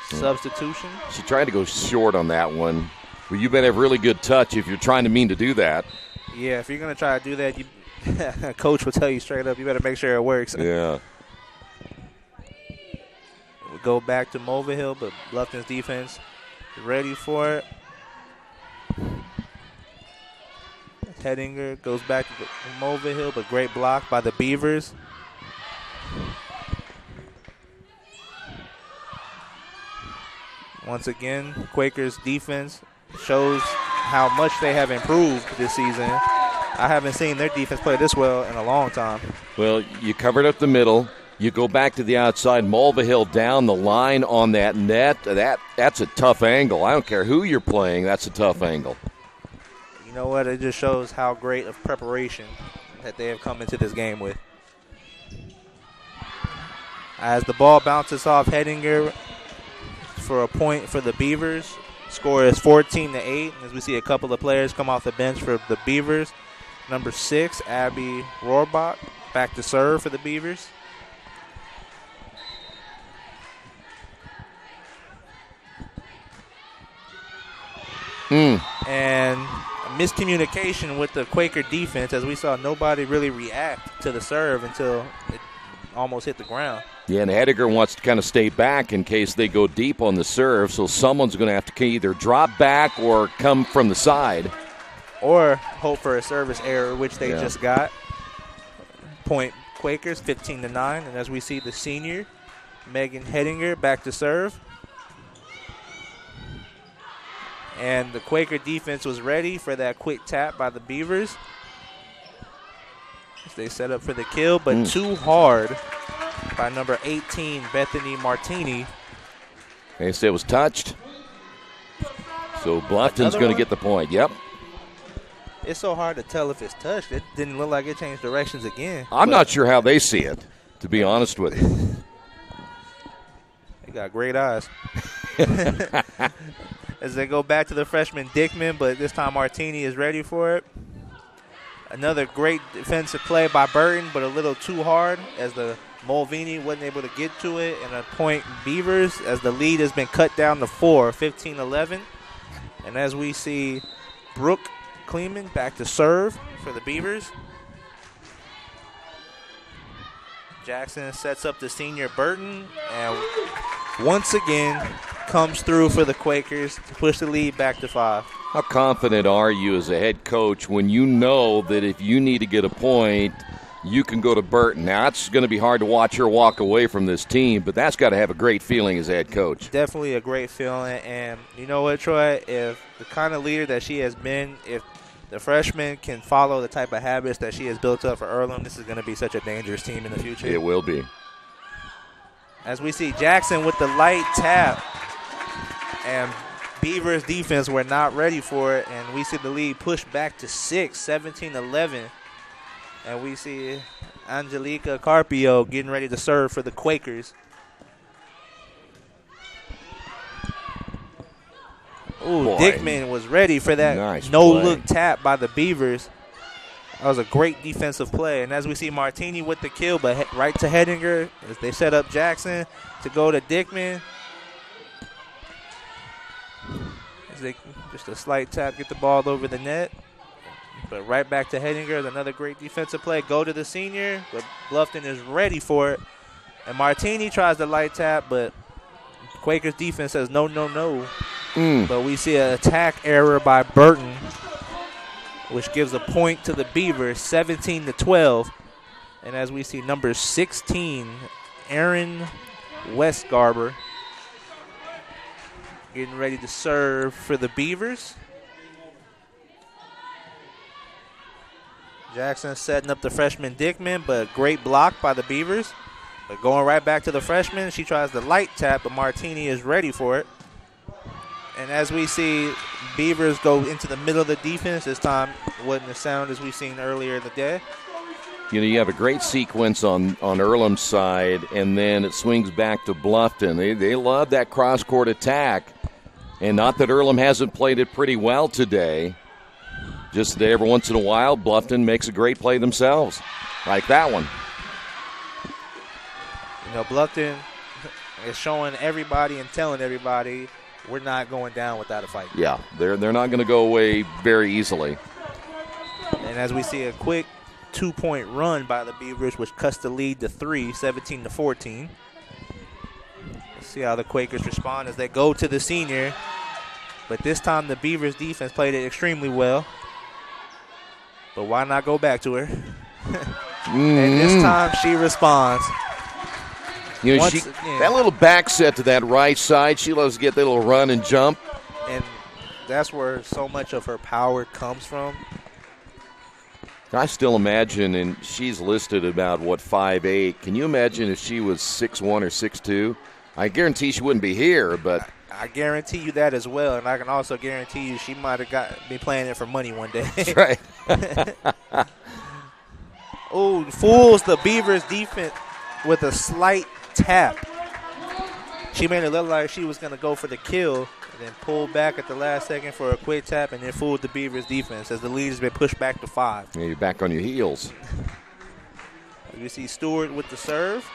Substitution. She tried to go short on that one. Well, you better have really good touch if you're trying to mean to do that. Yeah, if you're going to try to do that, coach will tell you straight up, you better make sure it works. Yeah. We go back to Mulvihill, but Bluffton's defense is ready for it. Hedinger goes back to Mulvihill, but great block by the Beavers. Once again, Quakers defense shows how much they have improved this season. I haven't seen their defense play this well in a long time. Well, you covered up the middle. You go back to the outside. Mulvihill down the line on that net. That's a tough angle. I don't care who you're playing. That's a tough angle. You know what? It just shows how great of preparation that they have come into this game with. As the ball bounces off Hedinger for a point for the Beavers. Score is 14-8. As we see a couple of players come off the bench for the Beavers. Number 6, Abby Rohrbach, back to serve for the Beavers. And a miscommunication with the Quaker defense, as we saw nobody really react to the serve until it almost hit the ground. Yeah, and Hediger wants to kind of stay back in case they go deep on the serve, so someone's going to have to either drop back or come from the side. Or hope for a service error, which they just got. Point Quakers, 15-9. And as we see the senior, Megan Hedinger, back to serve. And the Quaker defense was ready for that quick tap by the Beavers. They set up for the kill, but too hard by number 18, Bethany Martini. They said it was touched. So Bluffton's going to get the point. Yep. It's so hard to tell if it's touched. It didn't look like it changed directions again. I'm not sure how they see it, to be honest with you. They got great eyes. As they go back to the freshman Dickman, but this time Martini is ready for it. Another great defensive play by Burton, but a little too hard as the Mulvini wasn't able to get to it. And a point Beavers as the lead has been cut down to 4, 15-11. And as we see Brooke Kleeman back to serve for the Beavers. Jackson sets up the senior Burton and once again comes through for the Quakers to push the lead back to 5. How confident are you as a head coach when you know that if you need to get a point, you can go to Burton? Now, it's going to be hard to watch her walk away from this team, but that's got to have a great feeling as a head coach. Definitely a great feeling. And you know what, Troy? If the kind of leader that she has been, if the freshman can follow the type of habits that she has built up for Earlham, this is going to be such a dangerous team in the future. It will be. As we see Jackson with the light tap, and Beavers defense were not ready for it, and we see the lead push back to 6, 17-11. And we see Angelica Carpio getting ready to serve for the Quakers. Ooh, Dickman was ready for that no-look tap by the Beavers. That was a great defensive play. And as we see Martini with the kill, but right to Hedinger as they set up Jackson to go to Dickman. As they just a slight tap, get the ball over the net. But right back to Hedinger, another great defensive play. Go to the senior, but Bluffton is ready for it. And Martini tries the light tap, but Quakers defense says no, no, no. But we see an attack error by Burton, which gives a point to the Beavers, 17-12. And as we see number 16, Aaron Westgarber, getting ready to serve for the Beavers. Jackson setting up the freshman Dickman, but great block by the Beavers. But going right back to the freshman, she tries the light tap, but Martini is ready for it. And as we see, Beavers go into the middle of the defense. This time it wasn't as sound as we've seen earlier in the day. You know, you have a great sequence on Earlham's side, and then it swings back to Bluffton. They love that cross-court attack. And not that Earlham hasn't played it pretty well today. Just that every once in a while, Bluffton makes a great play themselves, like that one. You know, Bluffton is showing everybody and telling everybody we're not going down without a fight. Yeah, they're not going to go away very easily. And as we see a quick 2-point run by the Beavers, which cuts the lead to 3, 17-14. Let's see how the Quakers respond as they go to the senior. But this time the Beavers defense played it extremely well. But why not go back to her? And this time she responds. You know, that little back set to that right side, she loves to get that little run and jump. And that's where so much of her power comes from. I still imagine, and she's listed about, 5'8". Can you imagine if she was 6'1 or 6'2"? I guarantee she wouldn't be here, but I guarantee you that as well, and I can also guarantee you she might have be playing it for money one day. That's right. Oh, fools the Beavers defense with a slight tap. She made it look like she was going to go for the kill, and then pulled back at the last second for a quick tap, and then fooled the Beavers defense as the lead has been pushed back to 5. Yeah, you're back on your heels. You see Stewart with the serve.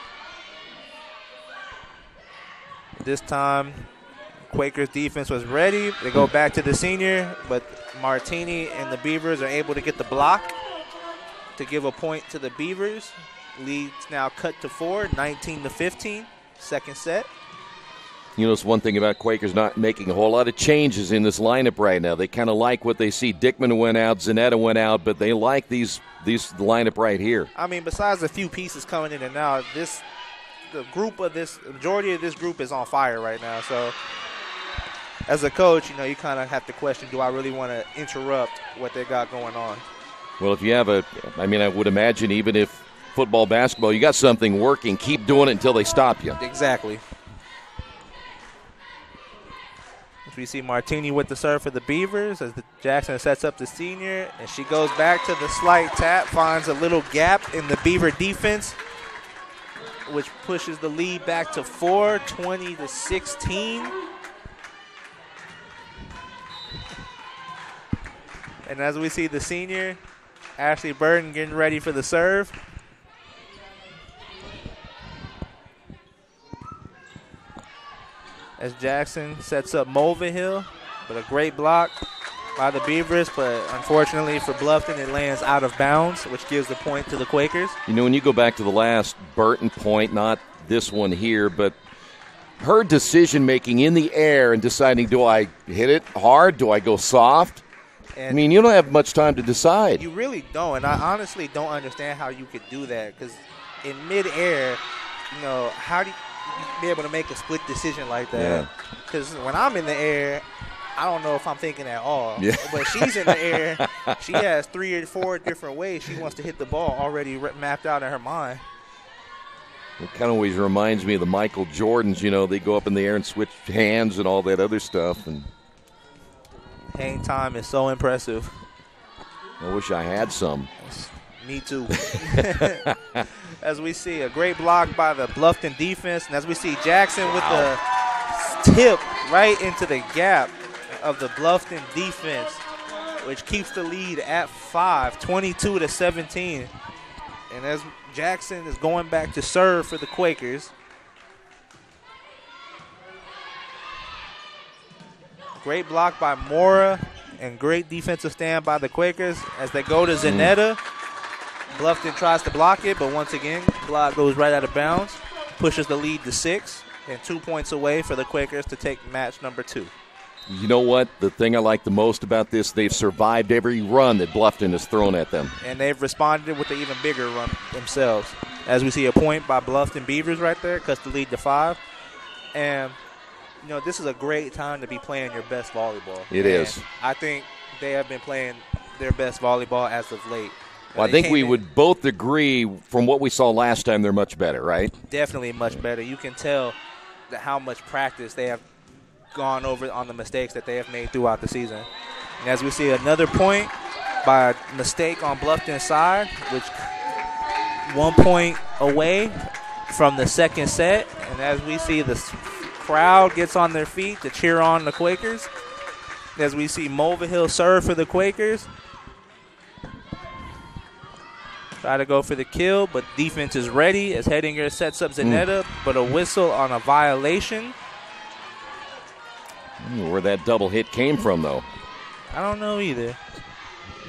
This time, Quakers defense was ready. They go back to the senior, but Martini and the Beavers are able to get the block to give a point to the Beavers. Lead's now cut to 4, 19-15, second set. You know, it's one thing about Quakers not making a whole lot of changes in this lineup right now. They kind of like what they see. Dickman went out, Zanetta went out, but they like these lineup right here. I mean, besides a few pieces coming in and out, the majority of this group is on fire right now. So as a coach, you know, you kind of have to question, do I really want to interrupt what they got going on? Well, if you have I would imagine even if football, basketball, you got something working, keep doing it until they stop you. Exactly. We see Martini with the serve for the Beavers as Jackson sets up the senior, and she goes back to the slight tap, finds a little gap in the Beaver defense, which pushes the lead back to 4, 20-16. And as we see the senior, Ashley Burton, getting ready for the serve. As Jackson sets up Mulvihill, but a great block by the Beavers, but unfortunately for Bluffton, it lands out of bounds, which gives the point to the Quakers. You know, when you go back to the last Burton point, not this one here, but her decision-making in the air and deciding, do I hit it hard? Do I go soft? And I mean, you don't have much time to decide. You really don't, and I honestly don't understand how you could do that, because in midair, you know, how do you be able to make a split decision like that? Because when I'm in the air, I don't know if I'm thinking at all. Yeah. But she's in the air. She has 3 or 4 different ways she wants to hit the ball already mapped out in her mind. It kind of always reminds me of the Michael Jordans. You know, they go up in the air and switch hands and all that other stuff. And hang time is so impressive. I wish I had some. Me too. As we see a great block by the Bluffton defense, and as we see Jackson with the tip right into the gap of the Bluffton defense, which keeps the lead at 5, 22-17. And as Jackson is going back to serve for the Quakers. Great block by Mora and great defensive stand by the Quakers as they go to Zanetta. Bluffton tries to block it, but once again, block goes right out of bounds, pushes the lead to 6, and 2 points away for the Quakers to take match number 2. You know what? The thing I like the most about this, they've survived every run that Bluffton has thrown at them. And they've responded with an even bigger run themselves. As we see a point by Bluffton Beavers right there, cuts the lead to 5. And this is a great time to be playing your best volleyball. It is. I think they have been playing their best volleyball as of late. Well, I think we would both agree from what we saw last time they're much better, right? Definitely much better. You can tell how much practice they have gone over on the mistakes that they have made throughout the season. And as we see another point by a mistake on Bluffton's side, which 1 point away from the second set. And as we see the crowd gets on their feet to cheer on the Quakers, as we see Mulvihill serve for the Quakers. Try to go for the kill, but defense is ready as Hedinger sets up Zanetta, but a whistle on a violation. Where that double hit came from, though. I don't know either.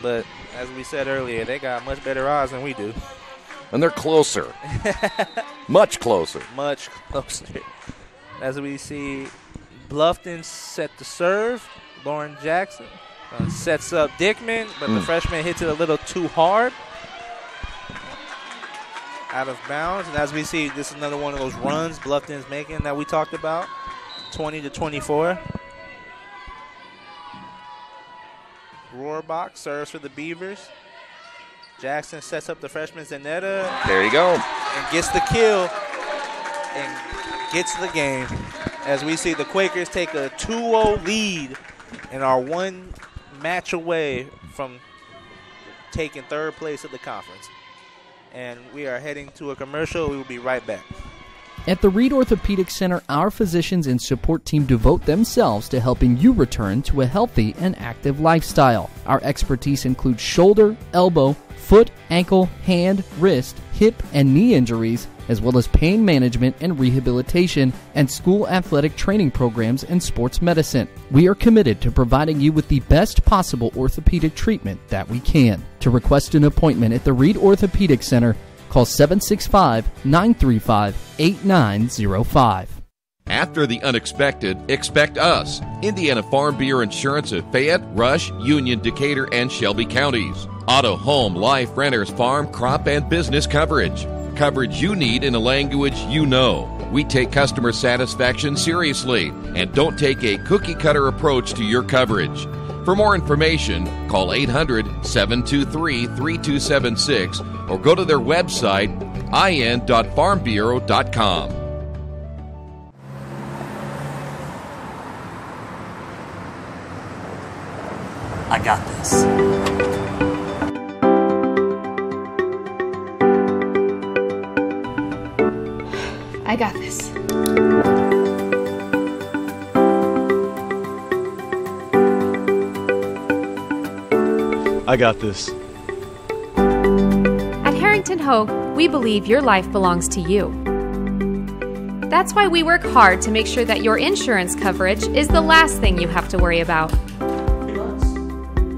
But as we said earlier, they got much better odds than we do. And they're closer. Much closer. Much closer. As we see Bluffton set the serve. Lauren Jackson sets up Dickman, but the freshman hits it a little too hard. Out of bounds. And as we see, this is another one of those runs Bluffton's making that we talked about. 20-24. Rohrbach serves for the Beavers. Jackson sets up the freshman Zanetta. There you go. And gets the kill and gets the game. As we see the Quakers take a 2-0 lead and are one match away from taking third place of the conference. And we are heading to a commercial. We will be right back. At the Reed Orthopedic Center, our physicians and support team devote themselves to helping you return to a healthy and active lifestyle. Our expertise includes shoulder, elbow, foot, ankle, hand, wrist, hip, and knee injuries, as well as pain management and rehabilitation, and school athletic training programs and sports medicine. We are committed to providing you with the best possible orthopedic treatment that we can. To request an appointment at the Reed Orthopedic Center, call 765-935-8905. After the unexpected, expect us. Indiana Farm Bureau Insurance of Fayette, Rush, Union, Decatur, and Shelby counties. Auto, home, life, renters, farm, crop, and business coverage. Coverage you need in a language you know. We take customer satisfaction seriously and don't take a cookie-cutter approach to your coverage. For more information, call 800-723-3276 or go to their website, in.farmbureau.com. I got this. I got this. I got this. At Harrington Hogue, we believe your life belongs to you. That's why we work hard to make sure that your insurance coverage is the last thing you have to worry about.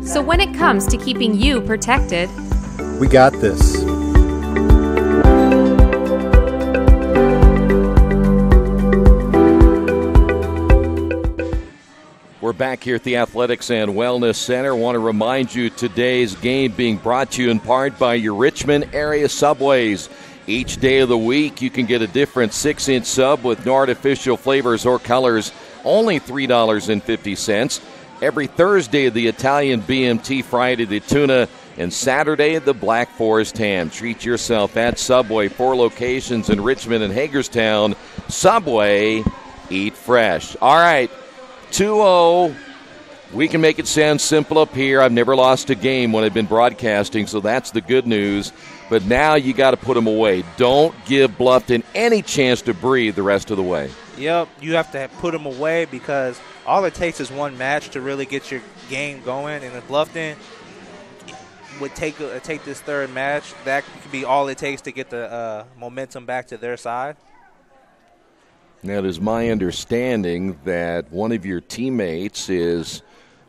So when it comes to keeping you protected, we got this. We're back here at the Athletics and Wellness Center. Want to remind you today's game being brought to you in part by your Richmond area Subways. Each day of the week, you can get a different 6-inch sub with no artificial flavors or colors, only $3.50. Every Thursday, the Italian BMT, Friday, the tuna, and Saturday, the Black Forest ham. Treat yourself at Subway. 4 locations in Richmond and Hagerstown. Subway, eat fresh. All right, 2-0. We can make it sound simple up here. I've never lost a game when I've been broadcasting, so that's the good news. But now you got to put them away. Don't give Bluffton any chance to breathe the rest of the way. Yep, you have to put them away because all it takes is one match to really get your game going. And if Bluffton would take this third match, that could be all it takes to get the momentum back to their side. Now, it is my understanding that one of your teammates is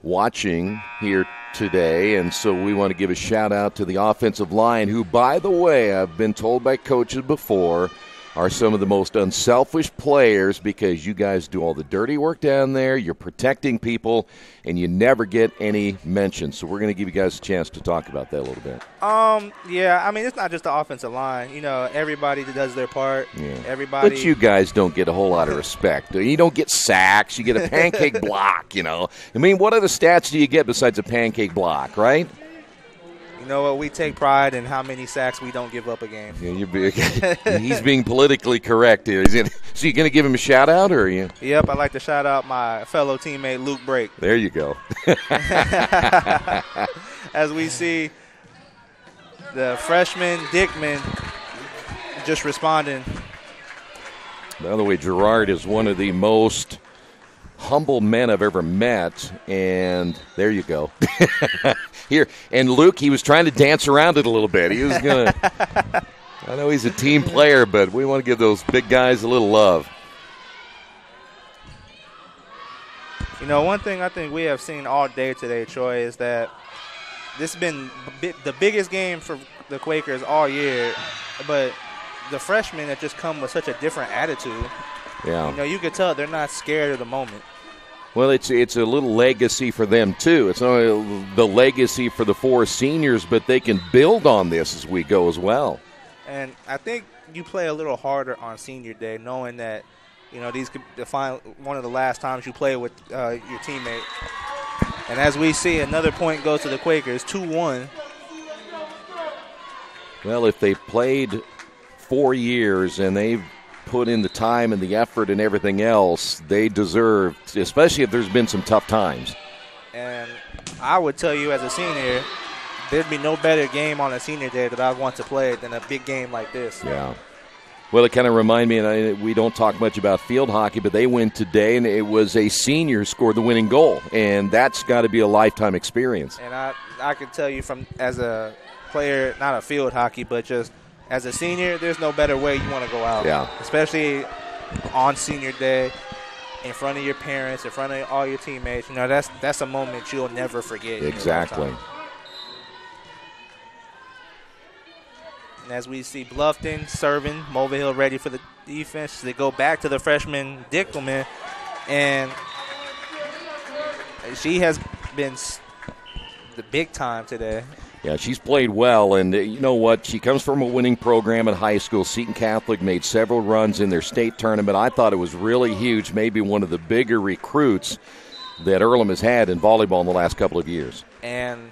watching here today, and so we want to give a shout-out to the offensive line, who, by the way, I've been told by coaches before, are some of the most unselfish players because you guys do all the dirty work down there. You're protecting people, and you never get any mention. So we're going to give you guys a chance to talk about that a little bit. Yeah, I mean, it's not just the offensive line. You know, everybody does their part. Yeah. Everybody. But you guys don't get a whole lot of respect. You don't get sacks. You get a pancake block, you know. I mean, what other stats do you get besides a pancake block, right? You know what? We take pride in how many sacks we don't give up a game. Yeah, he's being politically correct here. So you going to give him a shout-out, or are you? Yep, I'd like to shout out my fellow teammate, Luke Brake. There you go. As we see the freshman, Dickman, just responding. By the way, Gerard is one of the most humble men I've ever met, and there you go. Here, and Luke, he was trying to dance around it a little bit. He was going to – I know he's a team player, but we want to give those big guys a little love. You know, one thing I think we have seen all day today, Troy, is that this has been the biggest game for the Quakers all year, but the freshmen have just come with such a different attitude. Yeah. You know, you could tell they're not scared of the moment. Well, it's a little legacy for them, too. It's not only the legacy for the 4 seniors, but they can build on this as we go as well. And I think you play a little harder on senior day, knowing that, you know, these could define one of the last times you play with your teammate. And as we see, another point goes to the Quakers, 2-1. Well, if they played 4 years and they've put in the time and the effort and everything else, they deserve, especially if there's been some tough times. And I would tell you as a senior, there'd be no better game on a senior day that I want to play than a big game like this. Yeah. Well, it kind of reminds me, and we don't talk much about field hockey, but they win today, and it was a senior who scored the winning goal, and that's got to be a lifetime experience. And I can tell you from as a player, not a field hockey, but just as a senior, there's no better way you want to go out. Yeah. Especially on senior day, in front of your parents, in front of all your teammates. You know, that's a moment you'll never forget. Exactly. And as we see Bluffton serving, Mulvihill ready for the defense. They go back to the freshman Dickelman, and she has been the big time today. Yeah, she's played well, and you know what? She comes from a winning program in high school. Seton Catholic made several runs in their state tournament. I thought it was really huge, maybe one of the bigger recruits that Earlham has had in volleyball in the last couple of years. And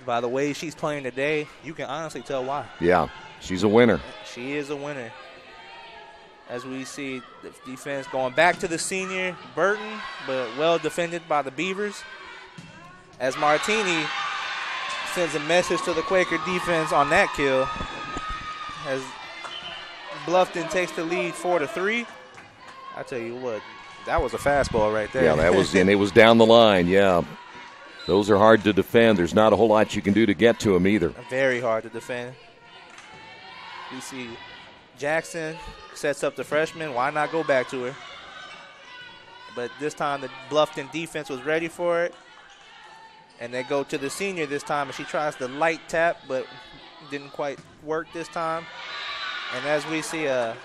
by the way she's playing today, you can honestly tell why. Yeah, she's a winner. She is a winner. As we see the defense going back to the senior, Burton, but well defended by the Beavers. As Martini sends a message to the Quaker defense on that kill. As Bluffton takes the lead 4-3. I tell you what, that was a fastball right there. Yeah, that was, and it was down the line, yeah. Those are hard to defend. There's not a whole lot you can do to get to them either. Very hard to defend. We see Jackson sets up the freshman. Why not go back to her? But this time the Bluffton defense was ready for it. And they go to the senior this time, and she tries the light tap, but didn't quite work this time. And as we see what?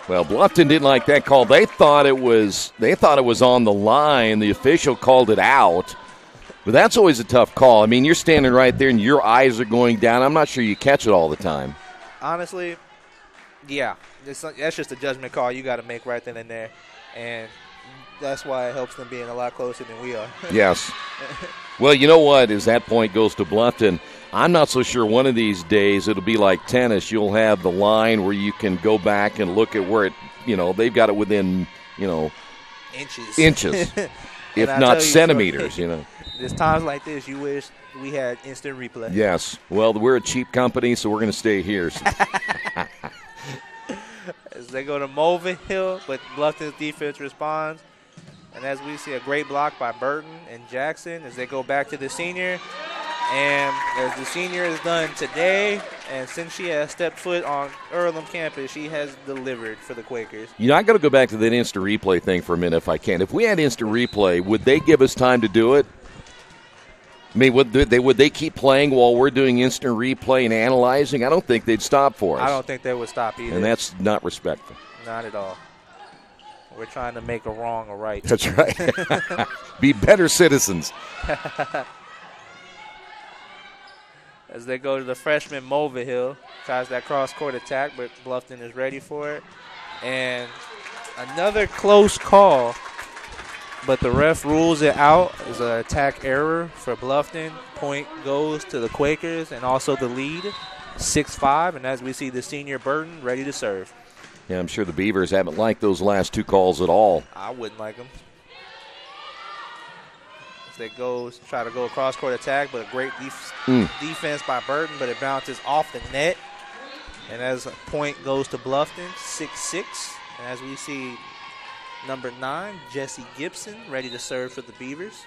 Well, Bluffton didn't like that call. They thought it was on the line. The official called it out. But that's always a tough call. I mean, you're standing right there, and your eyes are going down. I'm not sure you catch it all the time. Honestly, yeah. That's just a judgment call you got to make right then and there. And that's why it helps them being a lot closer than we are. Yes. Well, you know what? As that point goes to Bluffton, I'm not so sure one of these days it'll be like tennis. You'll have the line where you can go back and look at where it, they've got it within, inches, if not centimeters, There's times like this you wish we had instant replay. Yes. Well, we're a cheap company, so we're going to stay here. As they go to Mulvihill, but Bluffton's defense responds. And as we see a great block by Burton and Jackson as they go back to the senior. And as the senior is done today, and since she has stepped foot on Earlham campus, she has delivered for the Quakers. I got to go back to that instant replay thing for a minute if I can. If we had instant replay, would they give us time to do it? I mean, would they keep playing while we're doing instant replay and analyzing? I don't think they'd stop for us. I don't think they would stop either. And that's not respectful. Not at all. We're trying to make a wrong a right. That's right. Be better citizens. As they go to the freshman, Mulvihill tries that cross-court attack, but Bluffton is ready for it. And another close call, but the ref rules it out as an attack error for Bluffton. Point goes to the Quakers and also the lead, 6-5. And as we see the senior Burton ready to serve. Yeah, I'm sure the Beavers haven't liked those last two calls at all. I wouldn't like them. As they try to go a cross-court attack, but a great defense by Burton, but it bounces off the net. And as a point goes to Bluffton, 6-6. And as we see number 9, Jesse Gibson, ready to serve for the Beavers.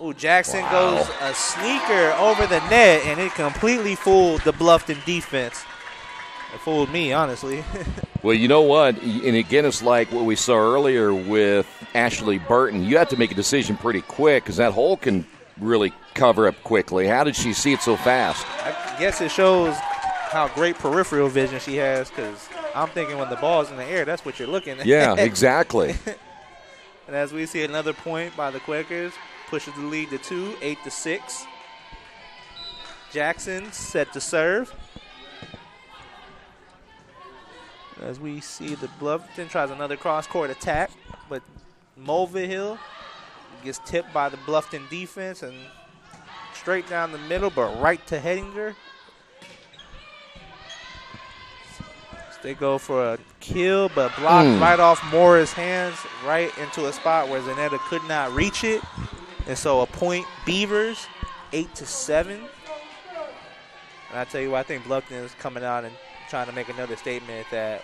Ooh, Jackson goes a sneaker over the net, and it completely fooled the Bluffton defense. It fooled me, honestly. Well, you know what? And again, it's like what we saw earlier with Ashley Burton. You have to make a decision pretty quick because that hole can really cover up quickly. How did she see it so fast? I guess it shows how great peripheral vision she has, because I'm thinking when the ball's in the air, that's what you're looking at. Yeah, exactly. And as we see another point by the Quakers, pushes the lead to 2, 8-6. Jackson set to serve. As we see the Bluffton tries another cross-court attack, but Mulvihill gets tipped by the Bluffton defense and straight down the middle, but right to Hettinger. They go for a kill, but blocked right off Mora's hands, right into a spot where Zanetta could not reach it. And so a point Beavers, 8-7. And I tell you what, I think Bluffton is coming out and trying to make another statement that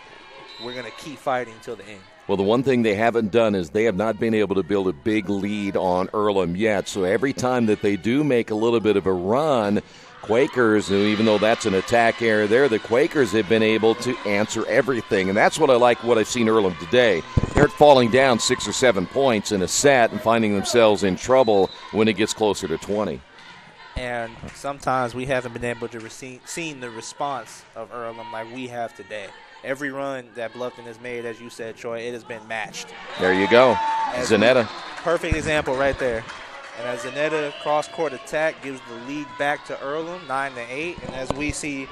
we're going to keep fighting until the end. Well, the one thing they haven't done is they have not been able to build a big lead on Earlham yet. So every time that they do make a little bit of a run, Quakers, even though that's an attack error there, the Quakers have been able to answer everything. And that's what I like what I've seen Earlham today. They're falling down 6 or 7 points in a set and finding themselves in trouble when it gets closer to 20. And sometimes we haven't been able to seen the response of Earlham like we have today. Every run that Bluffton has made, as you said, Troy, it has been matched. There you go. Zanetta. Perfect example right there. And as Zanetta cross-court attack gives the lead back to Earlham, 9-8. And as we see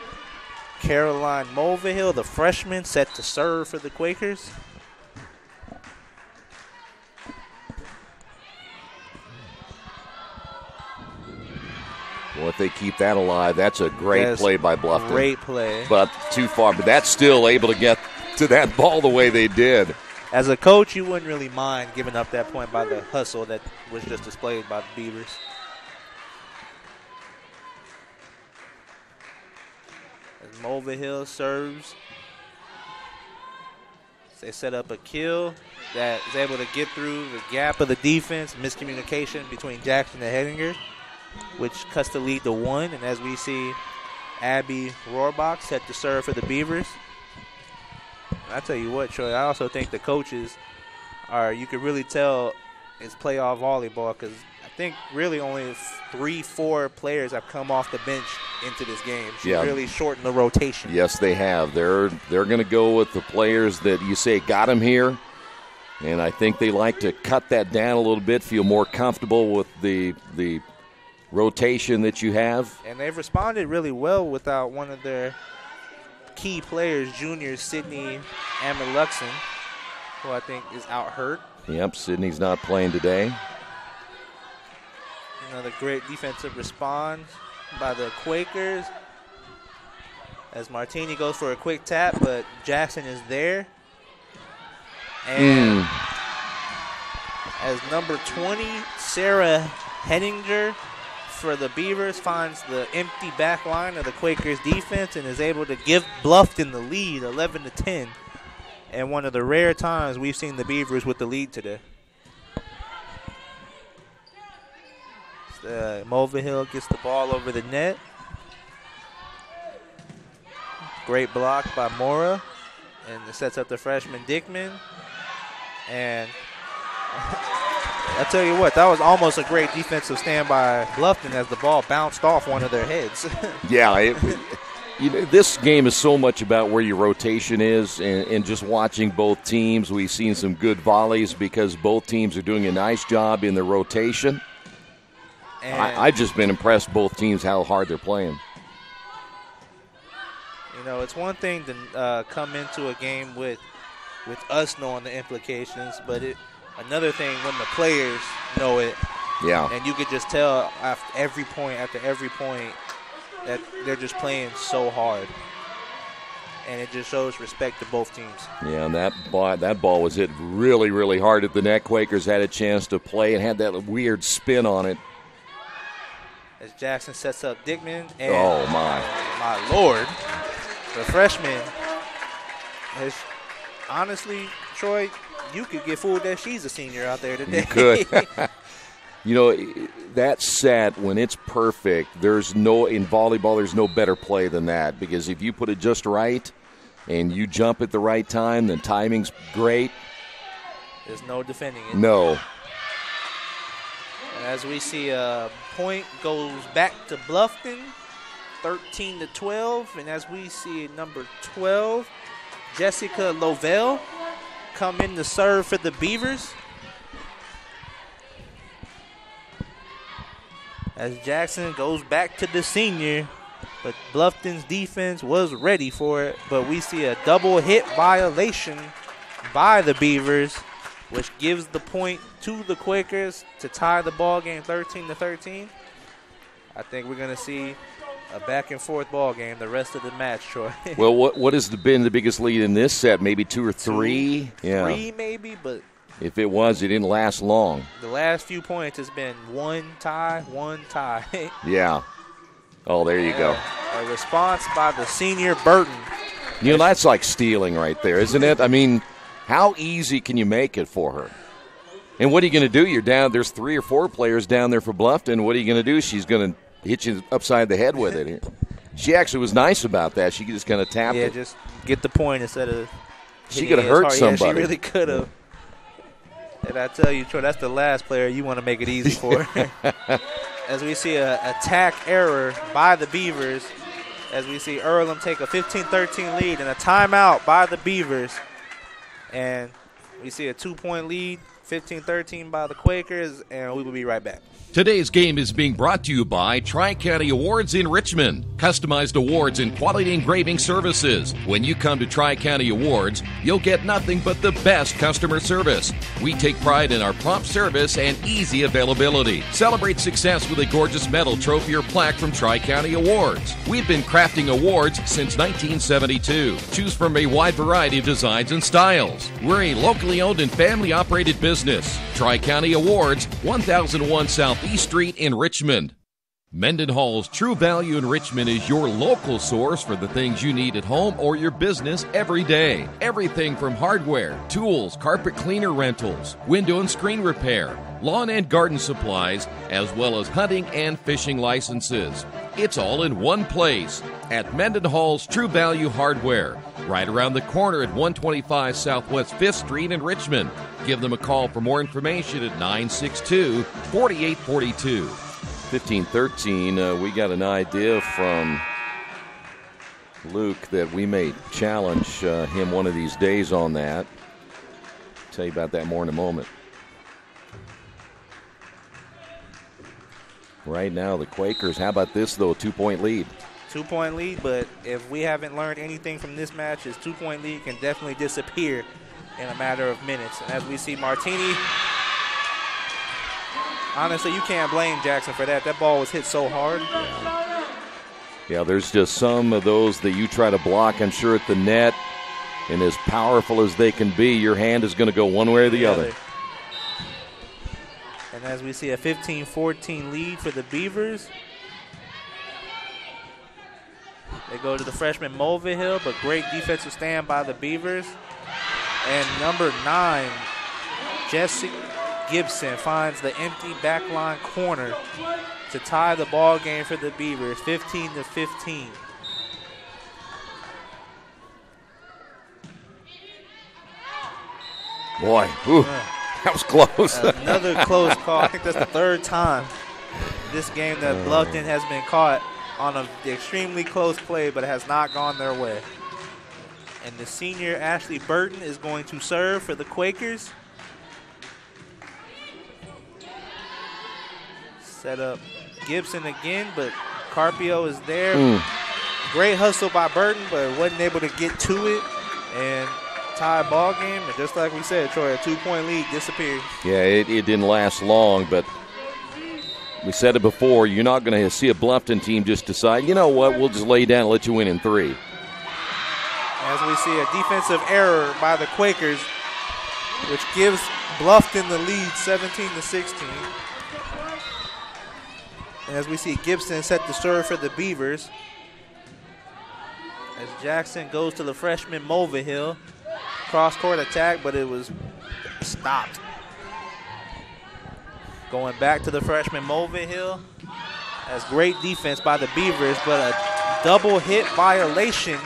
Caroline Mulvihill, the freshman, set to serve for the Quakers. Well, if they keep that alive, that's a great play by Bluffton. Great play. But too far. But that's still able to get to that ball the way they did. As a coach, you wouldn't really mind giving up that point by the hustle that was just displayed by the Beavers. As Mulvihill serves, they set up a kill that is able to get through the gap of the defense. Miscommunication between Jackson and Hettinger, which cuts the lead to 1. And as we see Abby Rohrbach set to serve for the Beavers. And I tell you what, Troy, I also think the coaches you could really tell it's playoff volleyball, because I think really only 3-4 players have come off the bench into this game. She really shortened the rotation. Yes, they have. They're going to go with the players that you say got them here. And I think they like to cut that down a little bit, feel more comfortable with the rotation that you have. And they've responded really well without one of their key players, junior Sydney Amerluxon, who I think is out hurt. Yep, Sydney's not playing today. Another great defensive response by the Quakers. As Martini goes for a quick tap, but Jackson is there. And as number 20, Sarah Hettinger for the Beavers finds the empty back line of the Quakers defense and is able to give Bluffton the lead, 11-10. And one of the rare times we've seen the Beavers with the lead today. Mulvihill gets the ball over the net. Great block by Mora. And it sets up the freshman Dickman. And I tell you what, that was almost a great defensive stand by Bluffton as the ball bounced off one of their heads. Yeah, this game is so much about where your rotation is, and just watching both teams, we've seen some good volleys because both teams are doing a nice job in their rotation. I've just been impressed both teams how hard they're playing. You know, it's one thing to come into a game with us knowing the implications, but another thing when the players know it. Yeah. And you could just tell after every point that they're just playing so hard. And it just shows respect to both teams. Yeah, and that ball was hit really, really hard at the net. Quakers had a chance to play and had that weird spin on it. As Jackson sets up Dickman. And oh, my Lord. The freshman has, honestly, Troy, you could get fooled that she's a senior out there today. You could. You know, that set, when it's perfect, in volleyball, there's no better play than that, because if you put it just right and you jump at the right time, then timing's great. There's no defending it. No. And as we see, point goes back to Bluffton, 13-12. And as we see number 12, Jessica Lovell, come in to serve for the Beavers. As Jackson goes back to the senior, but Bluffton's defense was ready for it. But we see a double hit violation by the Beavers, which gives the point to the Quakers to tie the ball game 13-13. I think we're going to see a back-and-forth ball game the rest of the match, Troy. Well, what has been the biggest lead in this set? Maybe 2 or 3? Three maybe, but if it was, it didn't last long. The last few points has been one tie. Yeah. Oh, there you go. A response by the senior Burton. You know, that's like stealing right there, isn't it? I mean, how easy can you make it for her? And what are you going to do? You're down. There's 3 or 4 players down there for Bluffton. What are you going to do? She's going to hit you upside the head with it. She actually was nice about that. She just kind of tapped it. Yeah, just get the point instead of. She could have hurt somebody. Yeah, she really could have. And I tell you, Troy, that's the last player you want to make it easy for. As we see an attack error by the Beavers, as we see Earlham take a 15-13 lead and a timeout by the Beavers. And we see a 2-point lead, 15-13 by the Quakers, and we will be right back. Today's game is being brought to you by Tri-County Awards in Richmond. Customized awards and quality engraving services. When you come to Tri-County Awards, you'll get nothing but the best customer service. We take pride in our prompt service and easy availability. Celebrate success with a gorgeous medal, trophy, or plaque from Tri-County Awards. We've been crafting awards since 1972. Choose from a wide variety of designs and styles. We're a locally owned and family-operated business. Tri-County Awards, 1001 South East Street in Richmond. Mendenhall's True Value in Richmond is your local source for the things you need at home or your business every day. Everything from hardware, tools, carpet cleaner rentals, window and screen repair, lawn and garden supplies, as well as hunting and fishing licenses. It's all in one place at Mendenhall's True Value Hardware, right around the corner at 125 Southwest 5th Street in Richmond. Give them a call for more information at 962-4842. 15-13, we got an idea from Luke that we may challenge him one of these days on that. I'll tell you about that more in a moment. Right now, the Quakers, how about this, though, 2-point lead? 2-point lead, but if we haven't learned anything from this match, his 2-point lead can definitely disappear in a matter of minutes. And as we see Martini, honestly, you can't blame Jackson for that. That ball was hit so hard. Yeah, there's just some of those that you try to block, I'm sure, at the net, and as powerful as they can be, your hand is going to go one way or the other. And as we see a 15-14 lead for the Beavers, they go to the freshman Mulvihill, but great defensive stand by the Beavers. And number 9, Jesse Gibson finds the empty backline corner to tie the ball game for the Beavers, 15-15. Boy, ooh, That was close. Another close call. I think that's the third time this game that Bluffton has been caught on an extremely close play, but it has not gone their way. And the senior Ashley Burton is going to serve for the Quakers. Set up Gibson again, but Carpio is there. Great hustle by Burton, but wasn't able to get to it. And tie ball game, and just like we said, Troy, a 2-point lead disappeared. Yeah, it didn't last long, but we said it before, you're not going to see a Bluffton team just decide, you know what, we'll just lay down and let you win in 3. As we see a defensive error by the Quakers, which gives Bluffton the lead 17-16. And as we see Gibson set the serve for the Beavers. As Jackson goes to the freshman Mulvihill. Cross-court attack, but it was stopped. Going back to the freshman Mulvihill. As great defense by the Beavers, but a double hit violation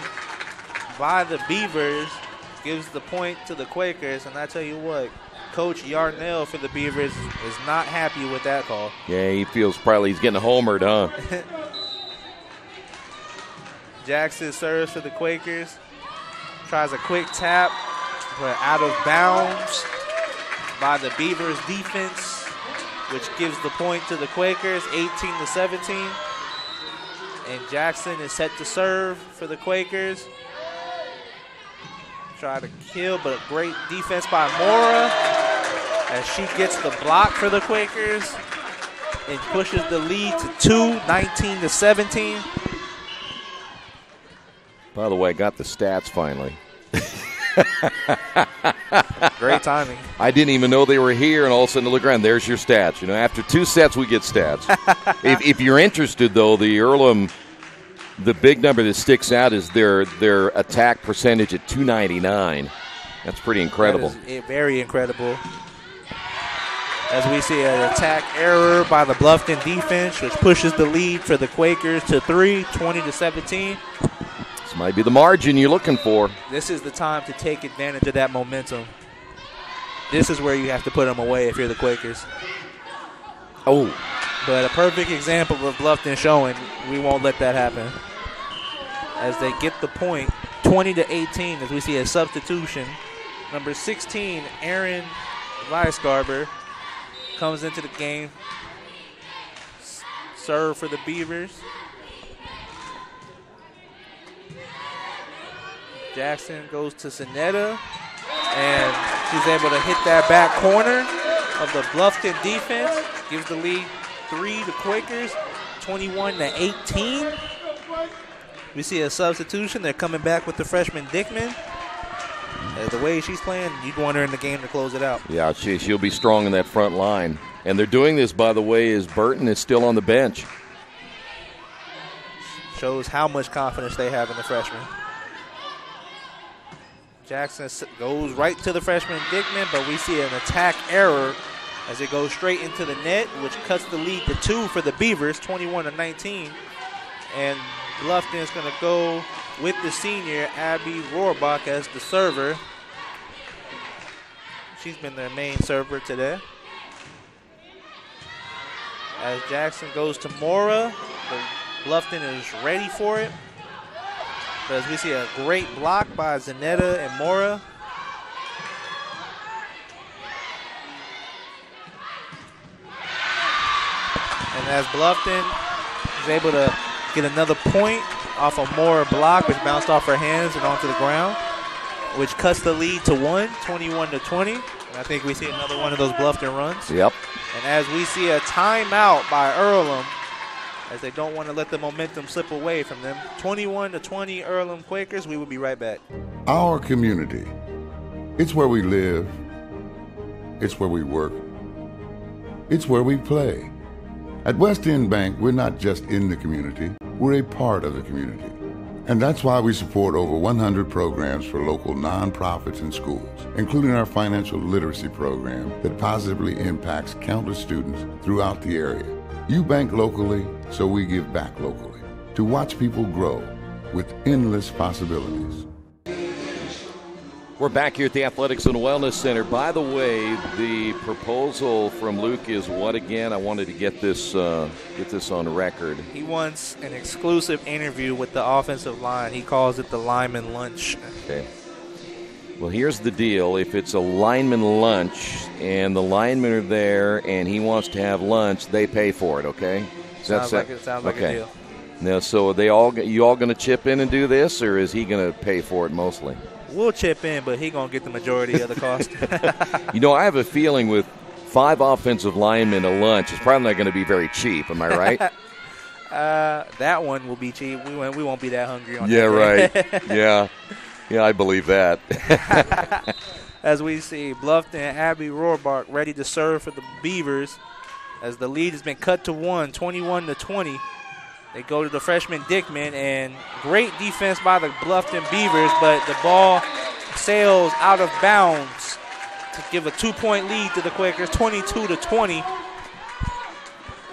by the Beavers gives the point to the Quakers. And I tell you what, Coach Yarnell for the Beavers is not happy with that call. Yeah, he feels probably he's getting homered, huh? Jackson serves for the Quakers. Tries a quick tap, but out of bounds by the Beavers defense, which gives the point to the Quakers, 18-17. And Jackson is set to serve for the Quakers. Try to kill, but a great defense by Mora as she gets the block for the Quakers and pushes the lead to 2, 19-17. By the way, I got the stats finally. Great timing. I didn't even know they were here, and all of a sudden I look around, there's your stats. You know, after 2 sets, we get stats. if you're interested, though, the Earlham, the big number that sticks out is their attack percentage at .299. That's pretty incredible. That is very incredible. As we see an attack error by the Bluffton defense, which pushes the lead for the Quakers to 3, 20-17. This might be the margin you're looking for. This is the time to take advantage of that momentum. This is where you have to put them away if you're the Quakers. Oh. But a perfect example of Bluffton showing we won't let that happen. As they get the point, 20-18, as we see a substitution. Number 16, Aaron Weisgarber, comes into the game. Serve for the Beavers. Jackson goes to Sinetta, and she's able to hit that back corner of the Bluffton defense. Gives the lead 3 to Quakers, 21-18. We see a substitution. They're coming back with the freshman Dickman. The way she's playing, you'd want her in the game to close it out. Yeah, she'll be strong in that front line. And they're doing this, by the way, as Burton is still on the bench. Shows how much confidence they have in the freshman. Jackson goes right to the freshman Dickman, but we see an attack error as it goes straight into the net, which cuts the lead to 2 for the Beavers, 21-19. And Bluffton is going to go with the senior, Abby Rohrbach, as the server. She's been their main server today. As Jackson goes to Mora, Bluffton is ready for it. But as we see a great block by Zanetta and Mora. And as Bluffton is able to get another point off a Mora block, which bounced off her hands and onto the ground, which cuts the lead to 1, 21-20. And I think we see another one of those Bluffton runs. Yep. And as we see a timeout by Earlham, as they don't want to let the momentum slip away from them. 21-20 Earlham Quakers. We will be right back. Our community. It's where we live. It's where we work. It's where we play. At West End Bank, we're not just in the community, we're a part of the community. And that's why we support over 100 programs for local nonprofits and schools, including our financial literacy program that positively impacts countless students throughout the area. You bank locally, so we give back locally to watch people grow with endless possibilities. We're back here at the Athletics and Wellness Center. By the way, the proposal from Luke is what again? I wanted to get this on record. He wants an exclusive interview with the offensive line. He calls it the lineman lunch. Okay. Well, here's the deal. If it's a lineman lunch and the linemen are there and he wants to have lunch, they pay for it, okay? Sounds like a deal. Now, so are you all going to chip in and do this, or is he going to pay for it mostly? We'll chip in, but he's going to get the majority of the cost. I have a feeling with 5 offensive linemen, a lunch is probably not going to be very cheap. Am I right? That one will be cheap. We won't be that hungry on that. Right. Yeah, I believe that. As we see Bluffton and Abby Rohrbach ready to serve for the Beavers, as the lead has been cut to 1, 21-20. They go to the freshman Dickman, and great defense by the Bluffton Beavers, but the ball sails out of bounds to give a 2-point lead to the Quakers, 22-20.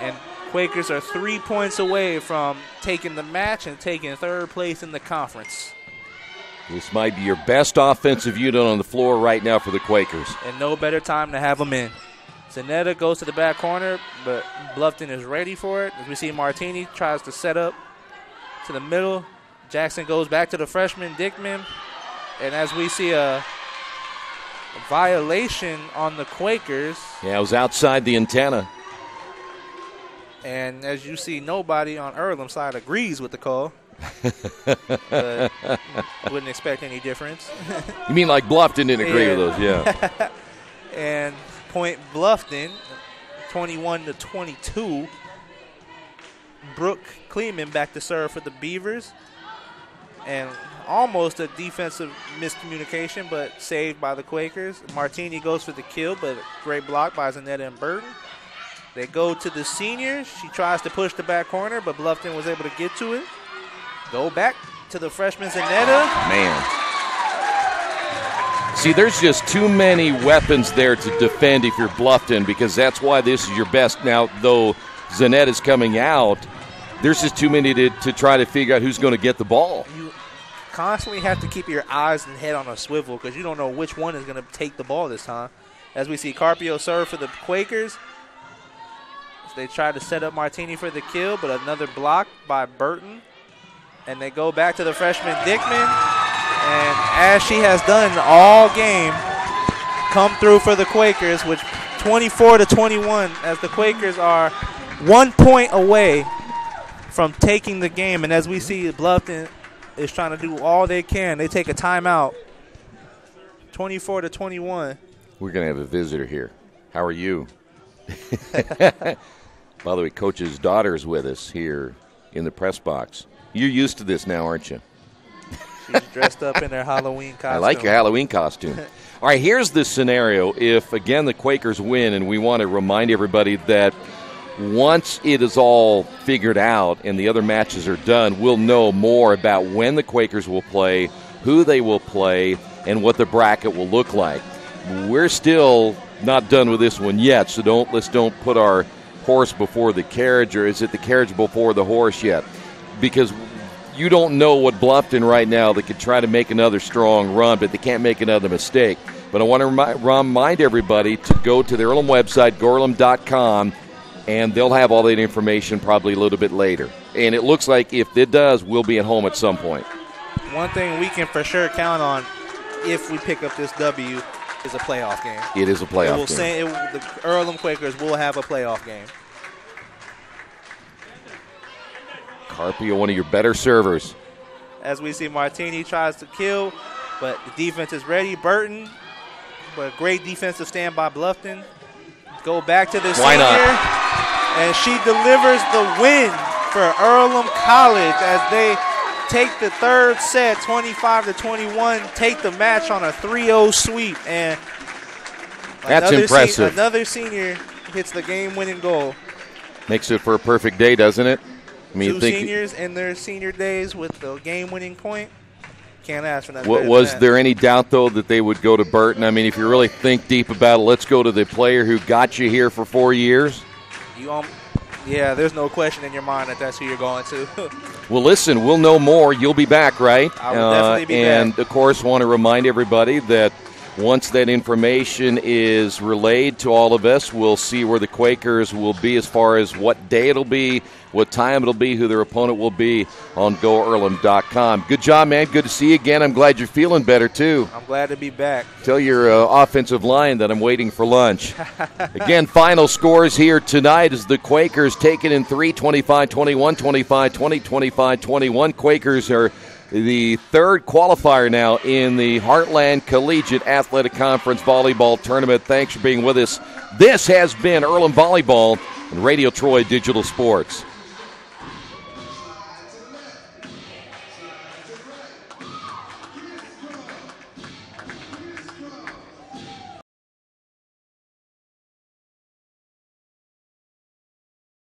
And Quakers are 3 points away from taking the match and taking third place in the conference. This might be your best offensive unit on the floor right now for the Quakers. And no better time to have them in. Zanetta goes to the back corner, but Bluffton is ready for it. As we see Martini tries to set up to the middle. Jackson goes back to the freshman, Dickman. And as we see a violation on the Quakers. Yeah, it was outside the antenna. And as you see, nobody on Earlham side agrees with the call. But wouldn't expect any difference. You mean like Bluffton didn't agree with those, yeah. And point Bluffton, 21-22. Brooke Kleeman back to serve for the Beavers. And almost a defensive miscommunication, but saved by the Quakers. Martini goes for the kill, but great block by Zanetta and Burton. They go to the seniors. She tries to push the back corner, but Bluffton was able to get to it. Go back to the freshman Zanetta. Man. See, there's just too many weapons there to defend if you're Bluffton, because that's why this is your best. Now, though Zanetta's coming out, there's just too many to try to figure out who's going to get the ball. You constantly have to keep your eyes and head on a swivel because you don't know which one is going to take the ball this time. As we see Carpio serve for the Quakers. They try to set up Martini for the kill, but another block by Burton. And they go back to the freshman Dickman. And as she has done all game, come through for the Quakers with 24-21 as the Quakers are 1 point away from taking the game. And as we see, Bluffton is trying to do all they can. They take a timeout. 24-21. We're going to have a visitor here. How are you? By the way, Coach's daughter is with us here in the press box. You're used to this now, aren't you? She's dressed up in her Halloween costume. I like your Halloween costume. All right, here's the scenario. If, again, the Quakers win, and we want to remind everybody that once it is all figured out and the other matches are done, we'll know more about when the Quakers will play, who they will play, and what the bracket will look like. We're still not done with this one yet, so let's don't put our horse before the carriage, or is it the carriage before the horse yet? Because you don't know what Bluffton right now. They could try to make another strong run, but they can't make another mistake. But I want to remind everybody to go to the Earlham website, goearlham.com, and they'll have all that information probably a little bit later. And it looks like if it does, we'll be at home at some point. One thing we can for sure count on if we pick up this W is a playoff game. It is a playoff game. The Earlham Quakers will have a playoff game. Carpio, one of your better servers. As we see, Martini tries to kill, but the defense is ready. Burton, but great defensive stand by Bluffton. Go back to the senior. Not? And she delivers the win for Earlham College as they take the third set, 25-21, take the match on a 3-0 sweep. And that's impressive. Another senior hits the game-winning goal. Makes it for a perfect day, doesn't it? I mean, Two seniors in their senior days with the game-winning point. Can't ask for nothing. Was there any doubt, though, that they would go to Burton? I mean, if you really think deep about it, let's go to the player who got you here for 4 years. Yeah, there's no question in your mind that that's who you're going to. Well, listen, we'll know more. You'll be back, right? I will definitely be and back. Of course, want to remind everybody that once that information is relayed to all of us, we'll see where the Quakers will be as far as what day it'll be, what time it'll be, who their opponent will be on GoEarlham.com. Good job, man. Good to see you again. I'm glad you're feeling better, too. I'm glad to be back. Tell your offensive line that I'm waiting for lunch. Again, final scores here tonight is the Quakers taking in 3, 25-21, 25-20, 25-21. Quakers are the third qualifier now in the Heartland Collegiate Athletic Conference Volleyball Tournament. Thanks for being with us. This has been Earlham Volleyball and Radio Troy Digital Sports.